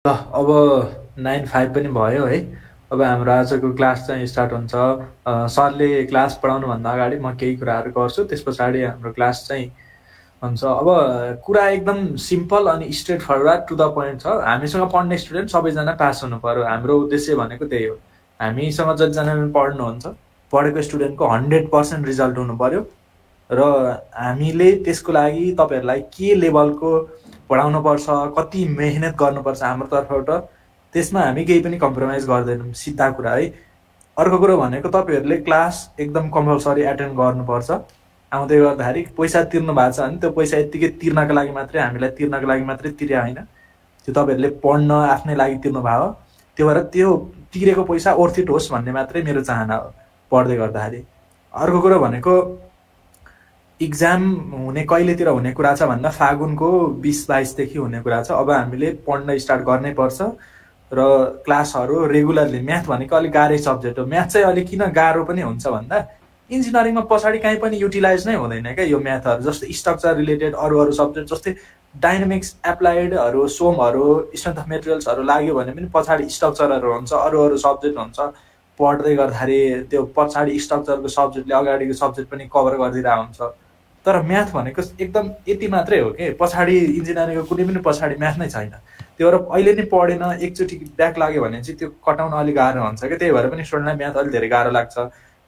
ल अब 9:05 पनि भयो है। अब हाम्रो आजको क्लास चाहिँ स्टार्ट हुन्छ। सरले क्लास पढाउनुभन्दा अगाडि म केही कुराहरू गर्छु, त्यस पछाडि हाम्रो क्लास चाहिँ हुन्छ। अब कुरा एकदम सिम्पल अनि straightforward to the point छ। हामीसँग पढ्ने स्टुडेन्ट सबैजना पास हुनु पर्यो, हाम्रो उद्देश्य भनेको त्यही हो। हामीसँग जतिजनाले पढ्नुहुन्छ, पढेको स्टुडेन्टको 100% रिजल्ट हुनु पर्यो र हामीले त्यसको लागि तपाईँहरूलाई के लेभलको पढाउनुपर्छ, कति मेहनत गर्नुपर्छ हाम्रो तर्फबाट, त्यसमा हामी केही पनि कम्प्रोमाइज गर्दैनौँ, सिधा कुरा है। अर्को कुरो भनेको तपाईँहरूले क्लास एकदम कम्पलसरी एटेन्ड गर्नुपर्छ। आउँदै गर्दाखेरि पैसा तिर्नु भएको छ भने त्यो पैसा यत्तिकै तिर्नको लागि मात्रै, हामीलाई तिर्नको लागि मात्रै तिर्या होइन, त्यो तपाईँहरूले पढ्न आफ्नै लागि तिर्नु भयो। त्यो भएर त्यो तिरेको पैसा वर्थ इट होस् भन्ने मात्रै मेरो चाहना हो पढ्दै गर्दाखेरि। अर्को कुरो भनेको इक्जाम हुने कहिलेतिर हुने कुरा छ भन्दा फागुनको 20-22 देखि हुने कुरा छ। अब हामीले पढ्न स्टार्ट गर्नै पर्छ र क्लासहरू रेगुलरली। म्याथ भनेको अलिक गाह्रै सब्जेक्ट हो। म्याथ चाहिँ अलिक किन गाह्रो पनि हुन्छ भन्दा इन्जिनियरिङमा पछाडि काहीँ पनि युटिलाइज नै हुँदैन क्या यो म्याथहरू। जस्तै स्ट्रक्चर रिलेटेड अरू सब्जेक्ट जस्तै डाइनामिक्स, एप्लाइडहरू, सोमहरू, स्ट्रेन्थ अफ मेटेरियल्सहरू लाग्यो भने पनि पछाडि स्ट्रक्चरहरू हुन्छ, अरू सब्जेक्ट हुन्छ। पढ्दै गर्दाखेरि त्यो पछाडि स्ट्रक्चरको सब्जेक्टले अगाडिको सब्जेक्ट पनि कभर गरिदिरहेको हुन्छ। तर म्याथ भनेको एकदम यति मात्रै हो कि पछाडि इन्जिनियरिङको कुनै पनि पछाडि म्याथ नै छैन। त्यो भएर अहिले नै पढेन, एकचोटि ब्याक लाग्यो भने चाहिँ त्यो कटाउन अलिक गाह्रो हुन्छ कि। त्यही भएर पनि स्टुडेन्टलाई म्याथ अलिक धेरै गाह्रो लाग्छ।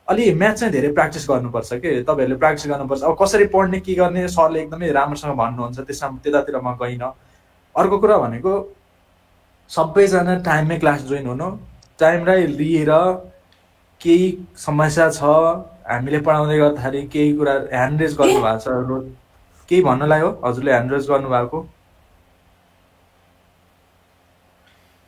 अलि म्याथ चाहिँ धेरै प्र्याक्टिस गर्नुपर्छ कि, तपाईँहरूले प्र्याक्टिस गर्नुपर्छ। अब कसरी पढ्ने के गर्ने सरले एकदमै राम्रोसँग भन्नुहुन्छ, त्यतातिर म गइनँ। अर्को कुरा भनेको सबैजना टाइममै क्लास जोइन हुनु। टाइमलाई लिएर केही समस्या छ, हामीले पढाउँदै गर्दाखेरि केही कुरा ह्यान्ड रेज गर्नुभएको छ, केही भन्नलाई हो हजुरले ह्यान्ड रेज गर्नुभएको?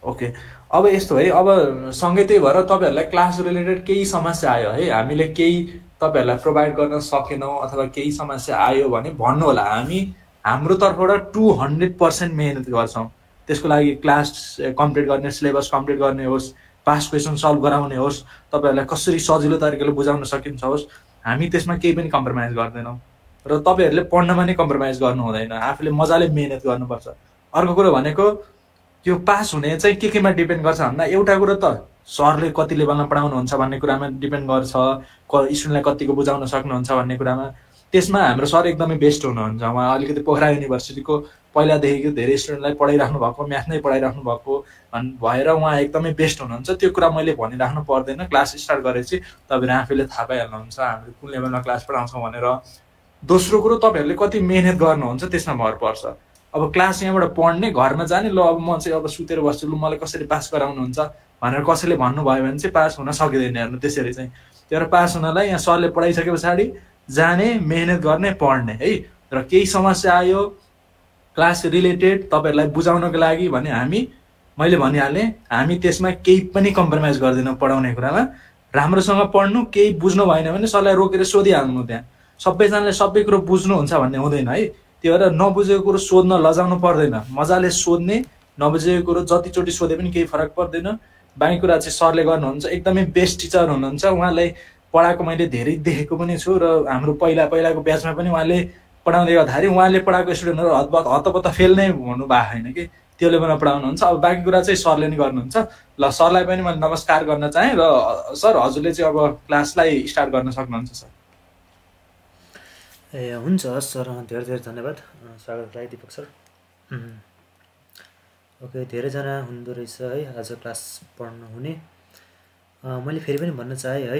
ओके, अब यस्तो है। अब सँगै त्यही भएर तपाईँहरूलाई क्लास रिलेटेड केही समस्या आयो है, हामीले केही तपाईँहरूलाई प्रोभाइड गर्न सकेनौँ अथवा केही समस्या आयो भने भन्नु होला। हामी हाम्रो तर्फबाट 200% मेहनत गर्छौँ त्यसको लागि। क्लास कम्प्लिट गर्ने, सिलेबस कम्प्लिट गर्ने होस्, पास्ट क्वेसन सल्भ गराउने होस्, तपाईँहरूलाई कसरी सजिलो तरिकाले बुझाउन सकिन्छ होस्, हामी त्यसमा केही पनि कम्प्रोमाइज गर्दैनौँ। र तपाईँहरूले पढ्नमा नै कम्प्रोमाइज गर्नु हुँदैन, आफूले मजाले मेहनत गर्नुपर्छ। अर्को कुरो भनेको त्यो पास हुने चाहिँ केमा डिपेन्ड गर्छ भन्दा एउटा कुरो त सरले कति लेभलमा पढाउनुहुन्छ भन्ने कुरामा डिपेन्ड गर्छ, स्टुडेन्टलाई कतिको बुझाउन सक्नुहुन्छ भन्ने कुरामा। त्यसमा हाम्रो सर एकदमै बेस्ट हुनुहुन्छ। उहाँ अलिकति पोखरा युनिभर्सिटीको पहिलादेखिको धेरै स्टुडेन्टलाई पढाइराख्नु भएको, म्याथ नै पढाइराख्नु भएको भएर उहाँ एकदमै बेस्ट हुनुहुन्छ। त्यो कुरा मैले भनिराख्नु पर्दैन। क्लास स्टार्ट गरेपछि तपाईँहरू आफैले थाहा पाइहाल्नुहुन्छ हामीले कुन लेभलमा क्लास पढाउँछौँ भनेर। दोस्रो कुरो तपाईँहरूले कति मेहनत गर्नुहुन्छ त्यसमा भर पर्छ। अब क्लास यहाँबाट पढ्ने, घरमा जाने, ल अब म चाहिँ अब सुतेर बस्छु, ल मलाई कसरी पास गराउनुहुन्छ भनेर कसैले भन्नुभयो भने चाहिँ पास हुन सकिँदैन। हेर्नु त्यसरी चाहिँ त्यो पास हुनलाई यहाँ सरले पढाइसके पछाडि जाने, मेहनत गर्ने, पढ्ने है। र केही समस्या आयो क्लास रिलेटेड तपाईँहरूलाई बुझाउनको लागि भने मैले भनिहालेँ, हामी त्यसमा केही पनि कम्प्रोमाइज गर्दैनौँ पढाउने कुरामा। राम्रोसँग पढ्नु, केही बुझ्नु भएन भने सरलाई रोकेर सोधिहाल्नु। त्यहाँ सबैजनाले सबै कुरो बुझ्नुहुन्छ भन्ने हुँदैन है। त्यो भएर नबुझेको कुरो सोध्न लजाउनु पर्दैन, मजाले सोध्ने। नबुझेको कुरो जतिचोटि सोधे पनि केही फरक पर्दैन। बाँकी कुरा चाहिँ सरले गर्नुहुन्छ, एकदमै बेस्ट टिचर हुनुहुन्छ। उहाँलाई पढाएको मैले धेरै देखेको पनि छु र हाम्रो पहिलाको ब्याचमा पनि उहाँले पढाउँदै गर्दाखेरि उहाँले पढाएको स्टुडेन्टहरू हतपत्त फेल नै हुनु भएको छैन कि, त्यो लेभलमा पढाउनुहुन्छ। अब बाँकी कुरा चाहिँ सरले नै गर्नुहुन्छ। ल सरलाई पनि मैले नमस्कार गर्न चाहेँ। र सर हजुरले चाहिँ अब क्लासलाई स्टार्ट गर्न सक्नुहुन्छ सर। ए हुन्छ सर, धेरै धेरै धन्यवाद स्वागतको लागि दिपक सर। ओके, धेरैजना हुँदो रहेछ है आज क्लास पढ्नु हुने। मैले फेरि पनि भन्न चाहेँ है,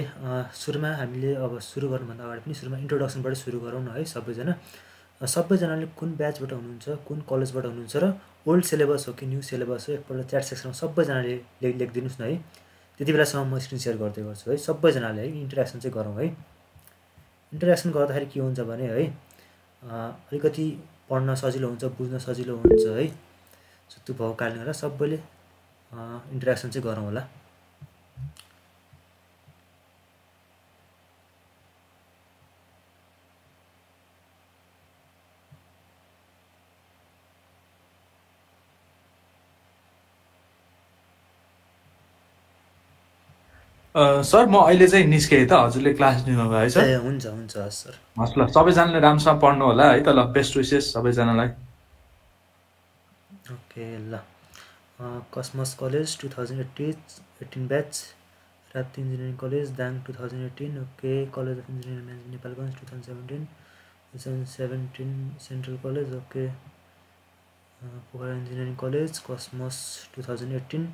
सुरुमा हामीले अब सुरु गर्नुभन्दा अगाडि पनि सुरुमा इन्ट्रोडक्सनबाट सुरु गरौँ न है। सबैजनाले कुन ब्याचबाट हुनुहुन्छ, कुन कलेजबाट हुनुहुन्छ र ओल्ड सिलेबस हो कि न्यू सिलेबस हो एकपल्ट च्याट सेक्सनमा सबैजनाले लेखिदिनुहोस् न है। त्यति बेलासम्म म स्क्रिन सेयर गर्दै गर्छु है। सबैजनाले है इन्टरेक्सन चाहिँ गरौँ है। इन्टरेक्सन गर्दाखेरि के हुन्छ भने है, अलिकति पढ्न सजिलो हुन्छ, बुझ्न सजिलो हुन्छ है। त्यो भएको कारणले गर्दा सबैले इन्टरेक्सन चाहिँ गरौँ होला। सर म अहिले चाहिँ निस्केँ त, हजुरले क्लास दिनुभयो है सर? ए हुन्छ सर। हस् ल, सबैजनाले राम्रोसँग पढ्नु होला है त। ल बेस्ट विसेस सबैजनालाई। ओके ल, cosmos college 2018 batch, Rapti engineering college Dang 2018, okay. College of engineering management Nepalgunj 2017 central college, okay. Pokhara engineering college cosmos 2018,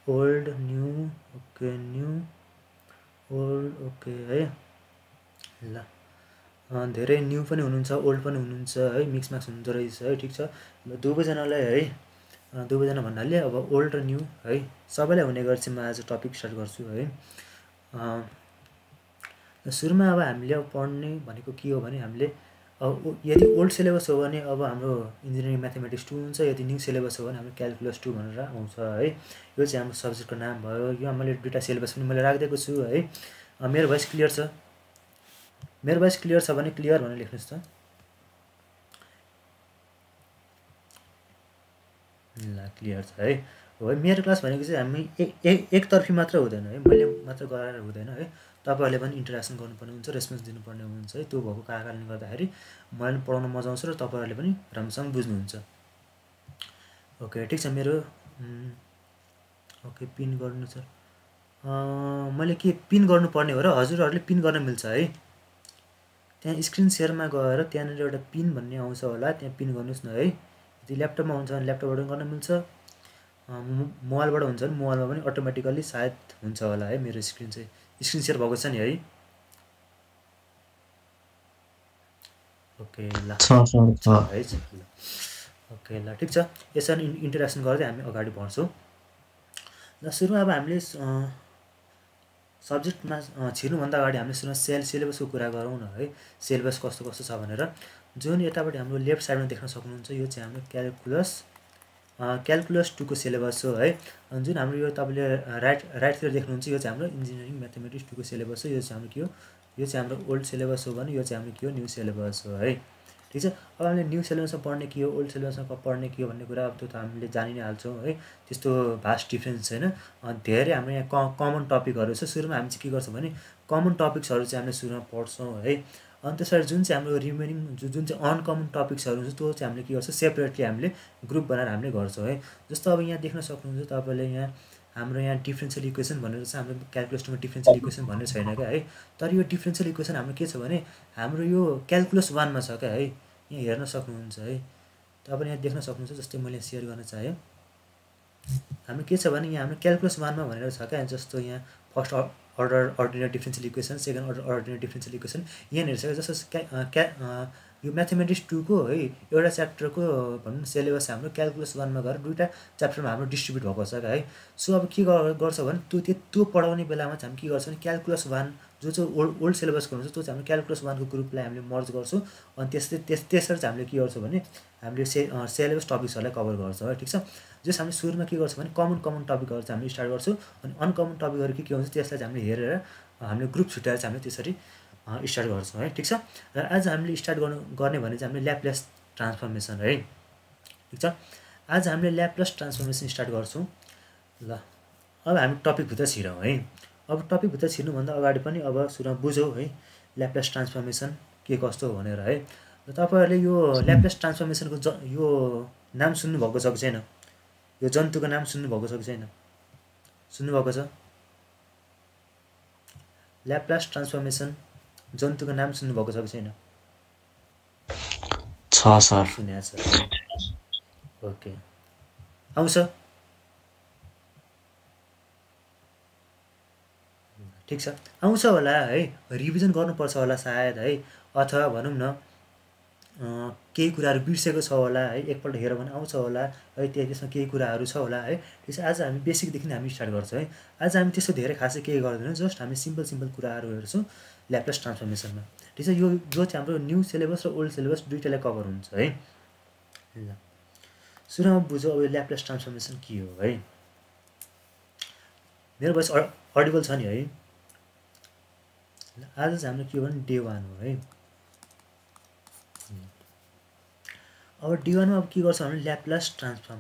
old new, okay new old, okay है ल। धेरै न्यू पनि हुनुहुन्छ ओल्ड पनि हुनुहुन्छ है, मिक्स म्याक्स हुँदो रहेछ है, ठिक छ। ल दुवैजनालाई है, दुवैजना भन्नाले अब ओल्ड र न्यू है सबैलाई हुने गर्छ। म आज टपिक स्टार्ट गर्छु है। सुरुमा अब हामीले अब पढ्ने भनेको के हो भने हामीले अब यदि ओल्ड सिलेबस हो भने अब हाम्रो इन्जिनियरिङ म्याथमेटिक्स 2 हुन्छ, यदि न्यू सिलेबस हो भने हाम्रो क्यालकुलस 2 भनेर आउँछ है। यो चाहिँ हाम्रो सब्जेक्टको नाम भयो। यो मैले दुईवटा सिलेबस पनि मैले राखिदिएको छु है। मेरो भोइस क्लियर छ? मेरो भोइस क्लियर छ भने क्लियर भनेर लेख्नुहोस् त। ल क्लियर छ है। हो, मेरो क्लास भनेको चाहिँ हामी एकतर्फी मात्र हुँदैन है, मैले मात्र गराएर हुँदैन है। तपाईँहरूले पनि इन्टरेक्सन गर्नुपर्ने हुन्छ, रेस्पोन्स दिनुपर्ने हुन्छ है। त्यो भएको कारणले गर्दाखेरि मलाई पनि पढाउन मजा आउँछ र तपाईँहरूले पनि राम्रोसँग बुझ्नुहुन्छ। ओके ठिक छ। मेरो ओके पिन गर्नु सर, मैले के पिन गर्नुपर्ने हो र? हजुरहरूले पिन गर्न मिल्छ है। त्यहाँ स्क्रिन सेयरमा गएर त्यहाँनिर एउटा पिन भन्ने आउँछ होला, त्यहाँ पिन गर्नुहोस् न है। यदि ल्यापटपमा हुन्छ भने ल्यापटपबाट गर्न मिल्छ, मोबाइलबाट हुन्छ भने मोबाइलमा पनि अटोमेटिकल्ली सायद हुन्छ होला है। मेरो स्क्रिन चाहिँ स्क्रिन सेयर भएको छ नि है। ओके ल है ल, ओके ल ठिक छ। यसरी इन्टरेक्सन गर्दै हामी अगाडि बढ्छौँ। ल सुरुमा अब हामीले सब्जेक्टमा छिर्नुभन्दा अगाडि हामीले सुरुमा सिलेबसको कुरा गरौँ न है। सिलेबस कस्तो कस्तो छ भनेर। जुन यतापट्टि हाम्रो लेफ्ट साइडमा देख्न सक्नुहुन्छ यो चाहिँ हाम्रो क्यालकुलस 2 को सिलेबस हो है। जुन हाम्रो यो तपाईँले राइटतिर देख्नुहुन्छ यो चाहिँ हाम्रो इन्जिनियरिङ म्याथमेटिक्स 2 को सिलेबस हो। यो चाहिँ हाम्रो के हो? यो चाहिँ हाम्रो ओल्ड सिलेबस हो भने यो चाहिँ हाम्रो के हो? न्यू सिलेबस हो है, ठिक छ। अब हामीले न्यू सिलेबसमा पढ्ने के हो, ओल्ड सिलेबसमा पढ्ने के हो भन्ने कुरा अब त्यो त हामीले जानि नै हाल्छौँ है। त्यस्तो भास्ट डिफ्रेन्स छैन। धेरै हाम्रो यहाँ कमन टपिकहरू छ। सुरुमा हामी चाहिँ के गर्छौँ भने कमन टपिक्सहरू चाहिँ हामीले सुरुमा पढ्छौँ है। अनि त्यसरी जुन चाहिँ हाम्रो रिमेनिङ जुन चाहिँ अनकमन टपिक्सहरू हुन्छ त्यो चाहिँ हामीले के गर्छौँ सेपरेटली हामीले ग्रुप बनाएर हामीले गर्छौँ है। जस्तो अब यहाँ देख्न सक्नुहुन्छ तपाईँले यहाँ हाम्रो यहाँ डिफ्रेन्सियल इक्वेसन भनेर चाहिँ हाम्रो क्यालकुलस 2मा डिफ्रेन्सियल इक्वेसन भन्ने छैन क्या है। तर यो डिफ्रेन्सियल इक्वेसन हाम्रो के छ भने हाम्रो यो क्यालकुलस 1मा छ क्या है। यहाँ हेर्न सक्नुहुन्छ है, तपाईँले यहाँ देख्न सक्नुहुन्छ। जस्तै मैले सेयर गर्न चाहेँ, हाम्रो के छ भने यहाँ हाम्रो क्यालकुलस 1मा भनेर छ क्या। जस्तो यहाँ first order ordinary differential equation, second order ordinary differential equation यहाँनिर छ। जस्तो यो म्याथमेटिक्स 2 को है एउटा च्याप्टरको भनौँ सिलेबस हाम्रो क्यालकुलस 1मा गएर दुईवटा च्याप्टरमा हाम्रो डिस्ट्रिब्युट भएको छ क्या है। सो अब के गर्छ भने त्यो पढाउने बेलामा चाहिँ हामी के गर्छौँ भने क्यालकुलस 1 जो चाहिँ ओल्ड सिलेबसको हुन्छ त्यो चाहिँ हाम्रो क्यालकुलस 1 को ग्रुपलाई हामीले मर्ज गर्छौँ। अनि त्यसरी चाहिँ हामीले के गर्छौँ भने हामीले सिलेबस टपिक्सहरूलाई कभर गर्छौँ है, ठिक छ। जस हामीले सुरुमा के गर्छौँ भने कमन टपिकहरू चाहिँ हामीले स्टार्ट गर्छौँ। अनि अनकमन टपिकहरू के हुन्छ त्यसलाई चाहिँ हामीले हेरेर हामीले ग्रुप छुट्याएर चाहिँ हामीले त्यसरी स्टार्ट गर्छौँ है, ठिक छ। र आज हामीले स्टार्ट गर्ने भने चाहिँ हामीले ल्याप्लेस ट्रान्सफर्मेसन है, ठिक छ। आज हामीले ल्याप्लेस ट्रान्सफर्मेसन स्टार्ट गर्छौँ। ल अब हामी टपिकभित्र छिरौँ है। अब टपिकभित्र छिर्नुभन्दा अगाडि पनि अब सुरुमा बुझौँ है ल्याप्लेस ट्रान्सफर्मेसन के कस्तो हो भनेर है। र तपाईँहरूले यो ल्याप्लेस ट्रान्सफर्मेसनको यो नाम सुन्नुभएको छ कि छैन? यो जन्तुको नाम सुन्नुभएको छ कि छैन? सुन्नुभएको छ? ल्याप्लेस ट्रान्सफर्मेसन जन्तुको नाम सुन्नुभएको छ कि छैन? छ सर। सुनेको छ। ओके आउँछ, ठिक छ। आउँछ होला है, रिभिजन गर्नुपर्छ होला सायद है, अथवा भनौँ न केही कुराहरू बिर्सेको छ होला है। एकपल्ट हेऱ्यो भने आउँछ होला है, त्यसमा केही कुराहरू छ होला है। त्यसो आज हामी बेसिकदेखि हामी स्टार्ट गर्छौँ है। आज हामी त्यस्तो धेरै खासै केही गर्दैनौँ, जस्ट हामी सिम्पल कुराहरू हेर्छौँ ल्याप्लेस ट्रान्सफर्मेसनमा, ठिक छ। यो चाहिँ हाम्रो न्यू सिलेबस र ओल्ड सिलेबस दुइटालाई कभर हुन्छ है। ल सुरुमा बुझौँ अब यो ल्याप्लेस ट्रान्सफर्मेसन के हो है। मेरो भोइस अडिबल छ नि है? आज चाहिँ हाम्रो के हो भने डे 1 हो है। अब डे 1मा अब के गर्छ भने ल्याप्लेस ट्रान्सफर्म।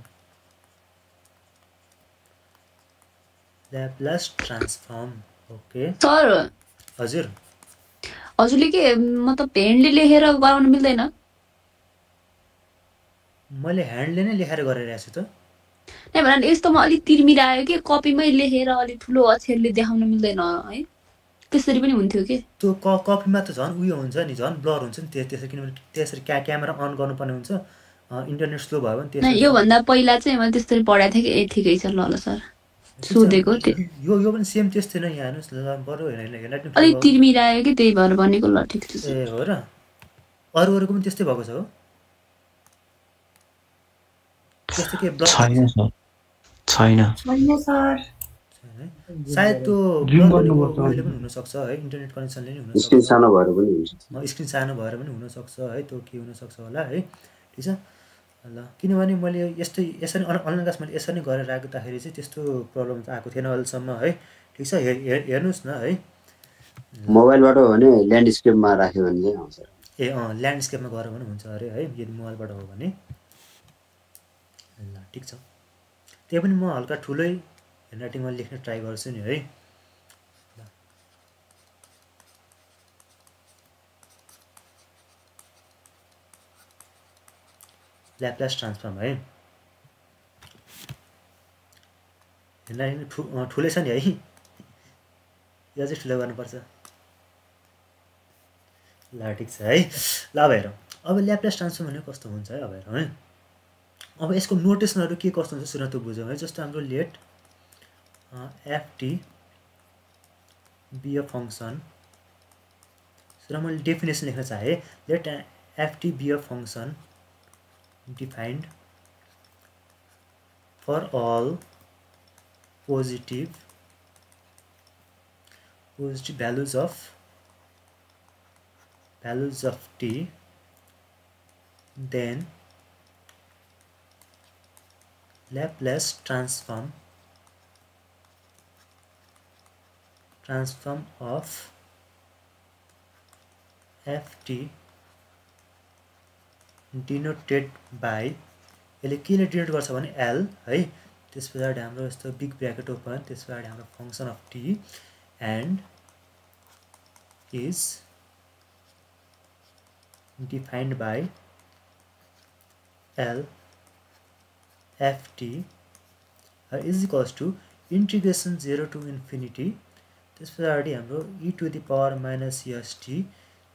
ओके सर हजुर, हजुरले के मतलब ह्यान्डले लेखेर गराउन मिल्दैन? मैले ह्यान्डले नै लेखेर गरिरहेको छु त। त्यही भएर यस्तोमा अलिक तिर्मिरायो कि कपीमै लेखेर अलिक ठुलो अक्षरले देखाउन मिल्दैन है, त्यसरी पनि हुन्थ्यो कि। त्यो कपीमा त झन् उयो हुन्छ नि, झन् ब्लर हुन्छ नि त्यसरी, किनभने त्यसरी क्यामेरा अन गर्नुपर्ने हुन्छ, इन्टरनेट स्लो भयो भने त्यसरी। योभन्दा पहिला चाहिँ मैले त्यसरी पढाएको थिएँ कि ए ठिकै छ, ल ल सर सोधेको त्यो। यो पनि सेम त्यस्तै नै, यहाँ हेर्नुहोस् ल, बरु हेर्न अलिक तिर्मिरायो कि त्यही भएर भनेको, ल ठिक छ। ए हो र, अरूको पनि त्यस्तै भएको छ हो? त्यस्तो के ब्लक छैन सर, छैन सर। सायद त्यो उयोले पनि हुनसक्छ है, इन्टरनेट कनेक्सनले नि हुनसक्छ, स्क्रिन सानो भएर पनि हुन्छ, स्क्रिन सानो भएर पनि हुनसक्छ है, त्यो के हुनसक्छ होला है, ठिक छ ल। किनभने मैले यस्तै यसरी अनलाइन क्लास मैले यसरी नै गरेर राख्दाखेरि चाहिँ त्यस्तो प्रब्लम त आएको थिएन अहिलेसम्म है, ठिक छ। हेर्नुहोस् न है, मोबाइलबाट हो भने ल्यान्डस्केपमा राख्यो भने चाहिँ आउँछ। ए ल्यान्डस्केपमा गऱ्यो भने हुन्छ अरे है, यदि मोबाइलबाट हो भने। ल ठिक छ, त्यही पनि म हल्का ठुलै ह्यान्डराइटिङमा लेख्न ट्राई गर्छु नि है। ल्याप्लास ट्रान्सफर्म है, ह्यान्डराइटिङ ठुलै छ नि है, यो चाहिँ ठुलो गर्नुपर्छ। ल ठिक छ है, ल अब हेरौँ अब ल्याप्लास ट्रान्सफर्म भनेको कस्तो हुन्छ है, अब हेरौँ है। अब यसको नोटेसनहरू के कस्तो हुन्छ सुरु त बुझौँ है। जस्तो हाम्रो let f t be a function, सुरु मैले डेफिनेसन लेख्न चाहेँ, let f t be a function defined for all positive values of t, then Laplace transform of ft denoted by, यसले केले डिनोट गर्छ भने एल है, त्यस पछाडि हाम्रो यस्तो बिग ब्र्याकेट ओपन, त्यस पछाडि हाम्रो function of t and is defined by L f t is equals to integration 0 to infinity, त्यस पछाडि हाम्रो e to the power minus s t,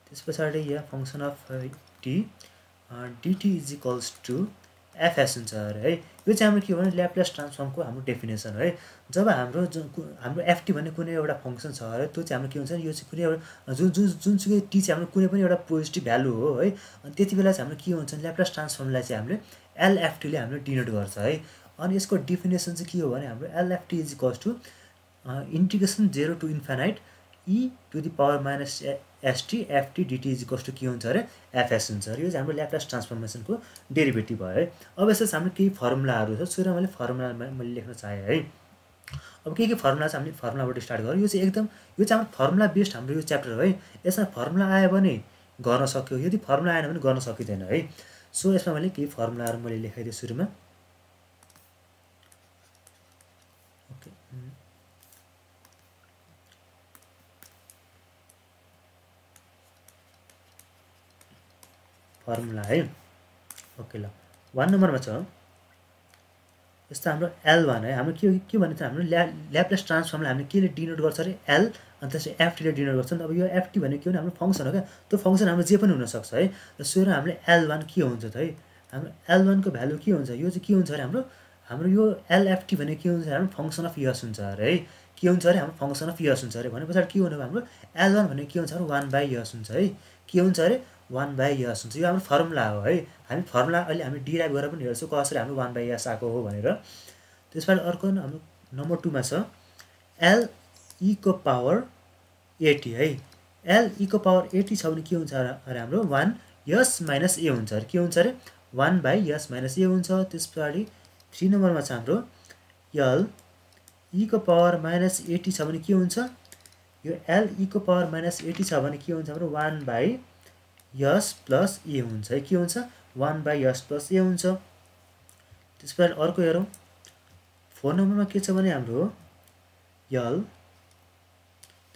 त्यस पछाडि यहाँ function of t d t is equals to f s हुन्छ अरे है। यो चाहिँ हाम्रो के हो भने ल्याप्लास ट्रान्सफर्मको हाम्रो डेफिनेसन है। जब हाम्रो एफटी भन्ने कुनै एउटा फङ्सन छ है, त्यो चाहिँ हाम्रो के हुन्छ, यो चाहिँ कुनै एउटा जुनसुकै टी चाहिँ हाम्रो कुनै पनि एउटा पोजिटिभ भ्यालु हो है, अनि त्यति बेला चाहिँ हाम्रो के हुन्छ, ल्याप्लास ट्रान्सफर्मलाई चाहिँ हामीले एलएफटीले हामीले डिनोट गर्छ है। अनि यसको डेफिनेसन चाहिँ के हो भने हाम्रो L F T is equals to integration 0 to infinite e to the power minus s t f t d t is equals to के हुन्छ अरे एफएस हुन्छ अरे। यो चाहिँ हाम्रो ल्याप्लास ट्रान्सफर्मेसनको डेरिभेटिभ भयो है। अब यसो हाम्रो केही फर्मुलाहरू छ, सुरुमा मैले फर्मुला मैले लेख्न चाहेँ है। अब के फर्मुला चाहिँ हामीले फर्मुलाबाट स्टार्ट गरौँ। यो चाहिँ एकदम यो चाहिँ हाम्रो फर्मुला बेस्ड हाम्रो यो च्याप्टर हो है। यसमा फर्मुला आयो भने गर्न सक्यो, यदि फर्मुला आएन भने गर्न सकिँदैन है। सो यसमा मैले केही फर्मुलाहरू मैले लेखाइदिएँ सुरुमा। ओके, फर्मुला है। ओके ल, 1 नम्बरमा छ यस्तो हाम्रो L1 है। हाम्रो के भन्ने चाहिँ हाम्रो ल्याप्लास ट्रान्सफर्मलाई हामीले केले डिनोट गर्छ अरे L, अनि त्यसपछि एफटीले डिनोट गर्छ नि। अब यो एफटी भनेको के भने हाम्रो फङ्सन हो क्या, त्यो फङ्सन हाम्रो जे पनि हुनसक्छ है। र सुरु हामीले L1 के हुन्छ त है, हाम्रो L1 को भ्यालु के हुन्छ, यो चाहिँ के हुन्छ अरे हाम्रो यो एलएफटी भनेको के हुन्छ, हाम्रो फङ्सन अफ यस हुन्छ अरे है। के हुन्छ अरे हाम्रो फङ्सन अफ यस हुन्छ अरे। भने पछाडि के हुने हाम्रो L1 भनेको के हुन्छ अरे 1/s हुन्छ है। के हुन्छ अरे 1/s हुन्छ। यो हाम्रो फर्मुला हो है। हामी फर्मुला अहिले हामी डिराइभ गरेर पनि हेर्छौँ कसरी हाम्रो 1/s आएको हो भनेर। त्यसबाट अर्को हाम्रो नम्बर 2 मा छ L e को पावर 80 है। L e को पावर 80 छ भने के हुन्छ अरे हाम्रो 1s - a हुन्छ अरे। के हुन्छ अरे 1/s - a हुन्छ। त्यसपछि 3 नम्बरमा छ हाम्रो L e को पावर -80 छ भने के हुन्छ, यो L e को पावर -80 छ भने के हुन्छ हाम्रो 1/s + a हुन्छ है। के हुन्छ 1/s + a हुन्छ। त्यसपछि अर्को हेरौँ 4 नम्बरमा के छ भने हाम्रो L,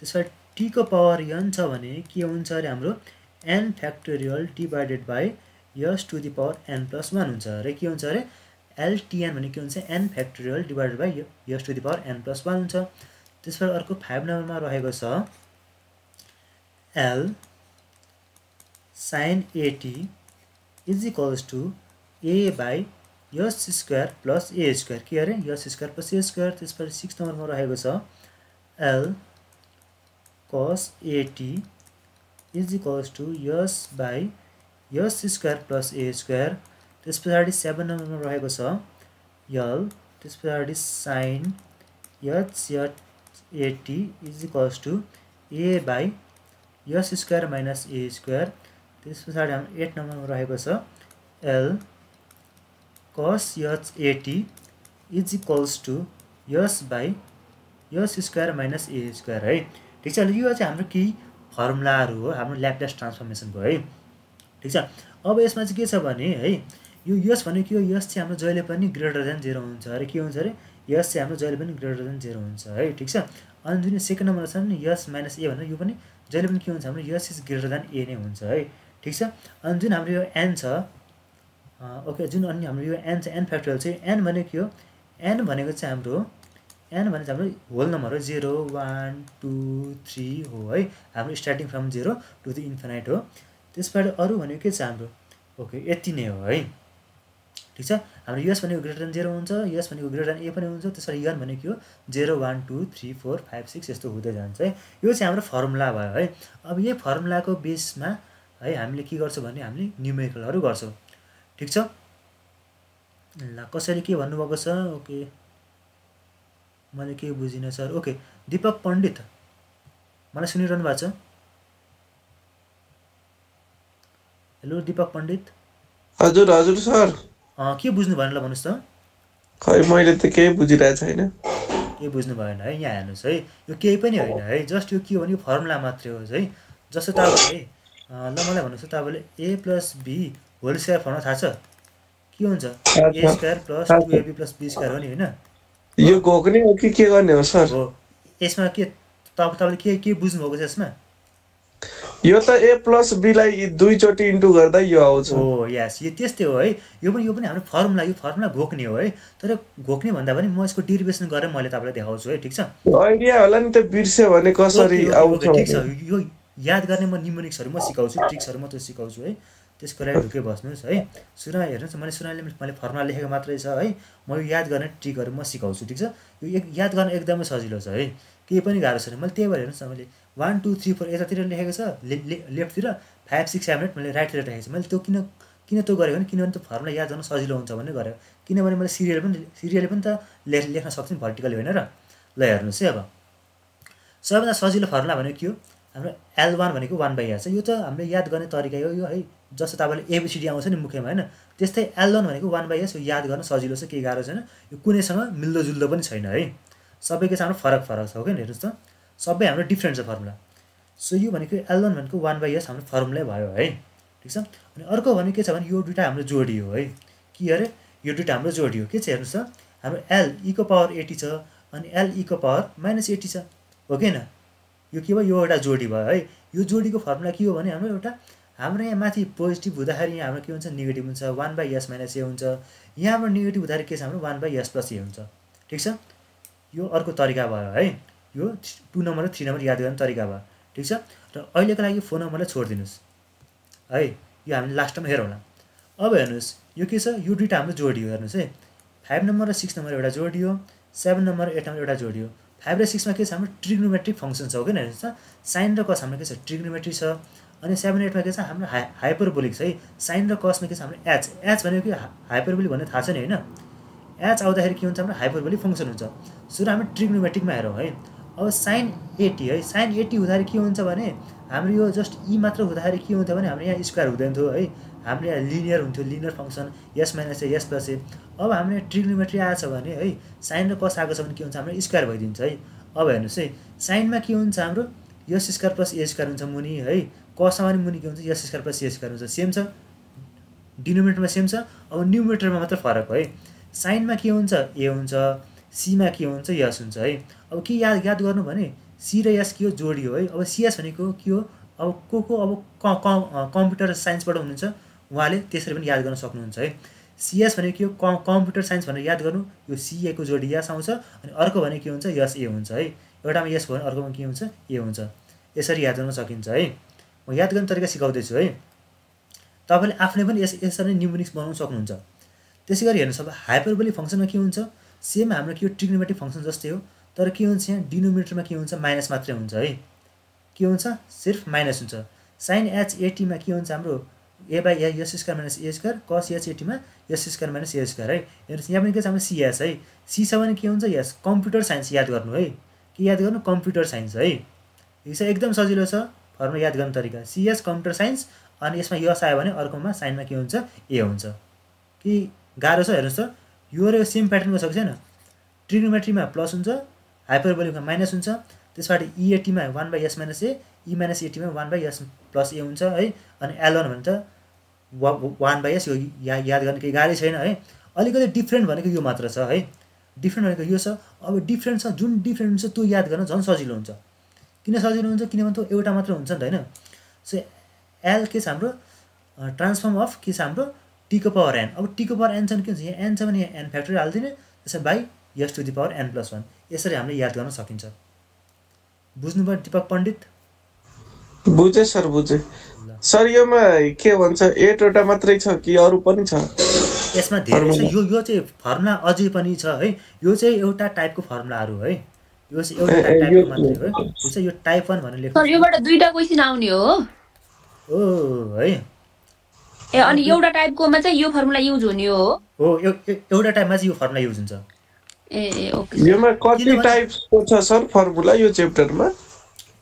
त्यसपछि t को पावर n छ भने के हुन्छ अरे हाम्रो n factorial divided by s to the power n + 1 हुन्छ अरे। के हुन्छ अरे LTN भनेको के हुन्छ n factorial divided by s to the power n + 1 हुन्छ। त्यसपछि अर्को 5 नम्बरमा रहेको छ L sin AT is equals to a by s square plus a square के अरे s square plus a square. त्यसपछि 6 नम्बरमा रहेको छ L cos AT is equals to s by s square plus a square. त्यस पछाडि 7 नम्बरमा रहेको छ L त्यस पछाडि sin AT is equals to a by s square minus a square. त्यस पछाडि हाम्रो 8 नम्बरमा रहेको छ L cos AT is equals to s by s square minus a square है। ठिक छ, यो चाहिँ हाम्रो केही फर्मुलाहरू हो हाम्रो ल्याप्लेस ट्रान्सफर्मेसनको है। ठिक छ, अब यसमा चाहिँ के छ भने है यो यस भनेको यो यस चाहिँ हाम्रो जहिले पनि ग्रेटर देन 0 हुन्छ अरे के हुन्छ अरे यस चाहिँ हाम्रो जहिले पनि ग्रेटर देन 0 हुन्छ है। ठिक छ, अनि जुन सेकेन्ड नम्बरमा छ नि यस माइनस ए भनेर यो पनि जहिले पनि के हुन्छ हाम्रो यस इज ग्रेटर देन ए नै हुन्छ है। ठिक छ, अनि जुन हाम्रो यो एन छ ओके जुन अनि हाम्रो यो एन छ एन फ्याक्टोरियल चाहिँ एन भनेको यो एन भनेको चाहिँ हाम्रो एन भने चाहिँ हाम्रो होल नम्बर हो 0 1 2 3 हो है हाम्रो starting from 0 to the infinite हो। त्यसबाट अरू भनेको के छ हाम्रो ओके यति नै हो है। ठिक छ, हाम्रो यस भनेको ग्रेटर देन 0 हुन्छ यस भनेको ग्रेटर देन ए पनि हुन्छ। त्यसरी यन भनेको यो 0 1 2 3 4 5 6 यस्तो हुँदै जान्छ है। यो चाहिँ हाम्रो फर्मुला भयो है। अब यही फर्मुलाको बेसमा है हामीले के गर्छौँ भने हामीले न्युमेरिकलहरू गर्छौँ। ठिक छ, ल कसैले के भन्नुभएको छ ओके मैले के बुझिनँ सर। ओके दीपक पण्डित मलाई सुनिरहनु भएको छ? हेलो दीपक पण्डित। हजुर हजुर सर। के बुझ्नु भएन ल भन्नुहोस् त। खै मैले त केही बुझिरहेको छैन। के बुझ्नु भएन है, यहाँ हेर्नुहोस् है यो केही पनि होइन है जस्ट यो के हो भने यो फर्मुला मात्रै हो है। जस्तो तपाईँले ल मलाई भन्नुहोस् त तपाईँले a + b whole square formula थाहा छ के हुन्छ a square plus 2ab plus b square हो नि होइन? यो घोक्ने हो कि के गर्ने हो सर? हो यसमा के तपाईँले के बुझ्नुभएको छ यसमा? यो त a + b लाई दुईचोटि इन्टु गर्दा यो आउँछ। हो यस यो त्यस्तै हो है। यो पनि हाम्रो फर्मुला यो फर्मुला घोक्ने हो है। तर घोक्ने भन्दा पनि म यसको डेरिभेसन गरेर मैले तपाईँलाई देखाउँछु है। ठिक छ, आइडिया होला नि त बिर्स्यो भने कसरी आउँछ। ठिक छ, यो याद गर्ने म न्युमेरिक्सहरू म सिकाउँछु ट्रिक्सहरू म त सिकाउँछु है। त्यसको लागि ढुक्कै बस्नुहोस् है। सुरुमा हेर्नुहोस् मैले फर्मुला लेखेको मात्रै छ है। म यो याद गर्ने ट्रिकहरू म सिकाउँछु। ठिक छ, यो याद गर्न एकदमै सजिलो छ है केही पनि गाह्रो छैन। मैले त्यही भएर हेर्नुहोस् न मैले 1 2 3 4 यतातिर लेखेको छ लेफ्टतिर 5 6 7 8 मैले राइटतिर राखेको छु। मैले त्यो किन त्यो गरेको भने किनभने त्यो फर्मुला याद गर्न सजिलो हुन्छ भनेर गरेको। किनभने मैले सिरियल पनि त लेख्न सक्छु भर्टिकली होइन र। ल हेर्नुहोस् है अब सबैभन्दा सजिलो फर्मुला भनेको के हो हाम्रो L1 भनेको 1/s यो त हामीले याद गर्ने तरिका हो यो है। जस्तो तपाईँले एबिसिडी आउँछ नि मुख्यमा होइन त्यस्तै L1 भनेको 1/s यो याद गर्न सजिलो छ केही गाह्रो छैन। यो कुनैसँग मिल्दोजुल्दो पनि छैन है। सबैको चाहिँ हाम्रो फरक छ हो कि हेर्नुहोस् त सबै हाम्रो डिफ्रेन्ट छ फर्मुला। सो यो भनेको L1 भनेको 1/s हाम्रो फर्मुलै भयो है। ठिक छ, अनि अर्को भनेको के छ भने यो दुईटा हाम्रो जोडी हो है। के अरे यो दुईटा हाम्रो जोडी हो के छ हेर्नुहोस् त हाम्रो L e⁻80 छ अनि L e⁻80 छ हो कि होइन? यो के भयो यो एउटा जोडी भयो है। यो जोडीको फर्मुला के हो भने हाम्रो एउटा हाम्रो यहाँ माथि पोजिटिभ हुँदाखेरि यहाँ हाम्रो के हुन्छ नेगेटिभ हुन्छ 1/s - a हुन्छ। यहाँ हाम्रो नेगेटिभ हुँदाखेरि के छ हाम्रो 1/s + a हुन्छ। ठिक छ, यो अर्को तरिका भयो है। यो 2 नम्बर र 3 नम्बर याद गर्ने तरिका भयो। ठिक छ, र अहिलेको लागि फोन नम्बरलाई छोडिदिनुहोस् है। यो हामीले लास्टमा हेरौँला। अब हेर्नुहोस् यो के छ यो दुईटा हाम्रो जोडी हो हेर्नुहोस् है। 5 नम्बर र 6 नम्बर एउटा जोडी हो 7 नम्बर र 8 नम्बर एउटा जोडी हो। 5 र 6 मा के छ हाम्रो ट्रिग्नोमेट्रिक फङ्सन छ हो कि हेर्नुहोस् त साइन र कस हाम्रो के छ ट्रिग्नोमेट्री छ। अनि 7 8 मा के छ हाम्रो हाइपरबोलिक छ है। साइन र कसमा के छ हाम्रो एच भनेको के हाइपरबोलिक भन्ने थाहा छ नि होइन? एच आउँदाखेरि के हुन्छ हाम्रो हाइपरबोलिक फङ्सन हुन्छ। सुरु हामी ट्रिग्नोमेट्रिकमा हेरौँ है। अब sin 80 है sin 80 हुँदाखेरि के हुन्छ भने हाम्रो यो जस्ट ई मात्र हुँदाखेरि के हुन्थ्यो भने हाम्रो यहाँ स्क्वायर हुँदैन थियो है। हाम्रो यहाँ लिनियर हुन्थ्यो linear function s - a s + a। अब हाम्रो यहाँ ट्रिग्नोमेट्री आएछ भने है साइन र कस आएको छ भने के हुन्छ हाम्रो स्क्वायर भइदिन्छ है। अब हेर्नुहोस् है साइनमा के हुन्छ हाम्रो s² + a² हुन्छ मुनि है। कसमा पनि मुनि के हुन्छ s² + a² हुन्छ सेम छ डिनोमिनेटरमा सेम छ। अब न्युमिनेटरमा मात्र फरक हो है। साइनमा के हुन्छ a हुन्छ सीमा के हुन्छ यस हुन्छ है। अब के याद गर्नु भने सी र एस के हो जोडी हो है। अब सीएस भनेको के हो अब को अब कम्प्युटर साइन्सबाट हुनुहुन्छ उहाँले त्यसरी पनि याद गर्न सक्नुहुन्छ है। CS भनेको के हो कम्प्युटर साइन्स भनेर याद गर्नु यो CA को जोडी यस आउँछ अनि अर्को भने के हुन्छ यस ए हुन्छ है एउटामा यस भयो भने अर्कोमा के हुन्छ ए हुन्छ यसरी याद गर्न सकिन्छ है म याद गर्ने तरिका सिकाउँदै छु है तपाईले आफैले पनि यसरी न्युमेरिक्स बनाउन सक्नुहुन्छ त्यसैगरी हेर्नुस् अब हाइपरबोलिक फंक्सनमा के हुन्छ सेम हाम्रो के हो ट्रिग्नोमेट्रिक फंक्सन जस्तै हो तर के हुन्छ यहाँ डिनोमिनेटरमा के हुन्छ माइनस मात्रै हुन्छ है के हुन्छ सिर्फ माइनस हुन्छ sin HAT मा के हुन्छ हाम्रो a/s² - a² cos HAT मा s² - a² है हेर्नुस् यहाँ पनि के छ हाम्रो CS है C छ भने के हुन्छ यस कम्प्युटर साइन्स याद गर्नु है के याद गर्नु कम्प्युटर साइन्स है यो चाहिँ एकदम सजिलो छ फर्मुला याद गर्ने तरिका CS कम्प्युटर साइन्स अनि यसमा यस आयो भने अर्कोमा साइनमा के हुन्छ ए हुन्छ कि गाह्रो छ हेर्नुस् त यो र सेम प्याटर्नको छ कि छैन ट्रिग्नोमेट्रीमा प्लस हुन्छ हाइपरबोलिकमा माइनस हुन्छ त्यसबाट EAT मा 1/s - a E - AT मा 1/s + a हुन्छ है अनि L1 भने त 1/s यो याद गर्ने केही गाह्रै छैन है अलिकति डिफरेन्ट भनेको यो मात्र छ है डिफरेन्ट भनेको यो छ अब डिफरेन्ट छ जुन डिफरेन्ट हुन्छ त्यो याद गर्न झन् सजिलो हुन्छ किन सजिलो हुन्छ किनभने त्यो एउटा मात्र हुन्छ नि त हैन सो L के छ हाम्रो ट्रान्सफर्म अफ के छ हाम्रो t को पावर n अब t को पावर n छ भने के हुन्छ यहाँ n छ भने यहाँ n फ्याक्टोरियल हाल्दिने त्यसै by s to the power n+1 यसरी हामीले याद गर्न सकिन्छ बुझ्नुभयो दिपक पण्डित बुझे सर बुझे सर योमा के भन्छ 8 वटा मात्रै छ कि अरु पनि छ यसमा धेरै छ यो चाहिँ फर्मुला अझै पनि छ है यो चाहिँ एउटा टाइपको फर्मुलाहरु है यो चाहिँ एउटा टाइपको मात्रै हो यो चाहिँ यो टाइप 1 भनेर लेख्नु सर योबाट दुईटा क्वेशन आउने हो ओ है ए अनि एउटा टाइपकोमा चाहिँ यो फर्मुला युज हुने हो एउटा टाइपमा चाहिँ यो फर्मुला युज हुन्छ ए ओके योमा कति टाइप्सको छ सर फर्मुला यो च्याप्टरमा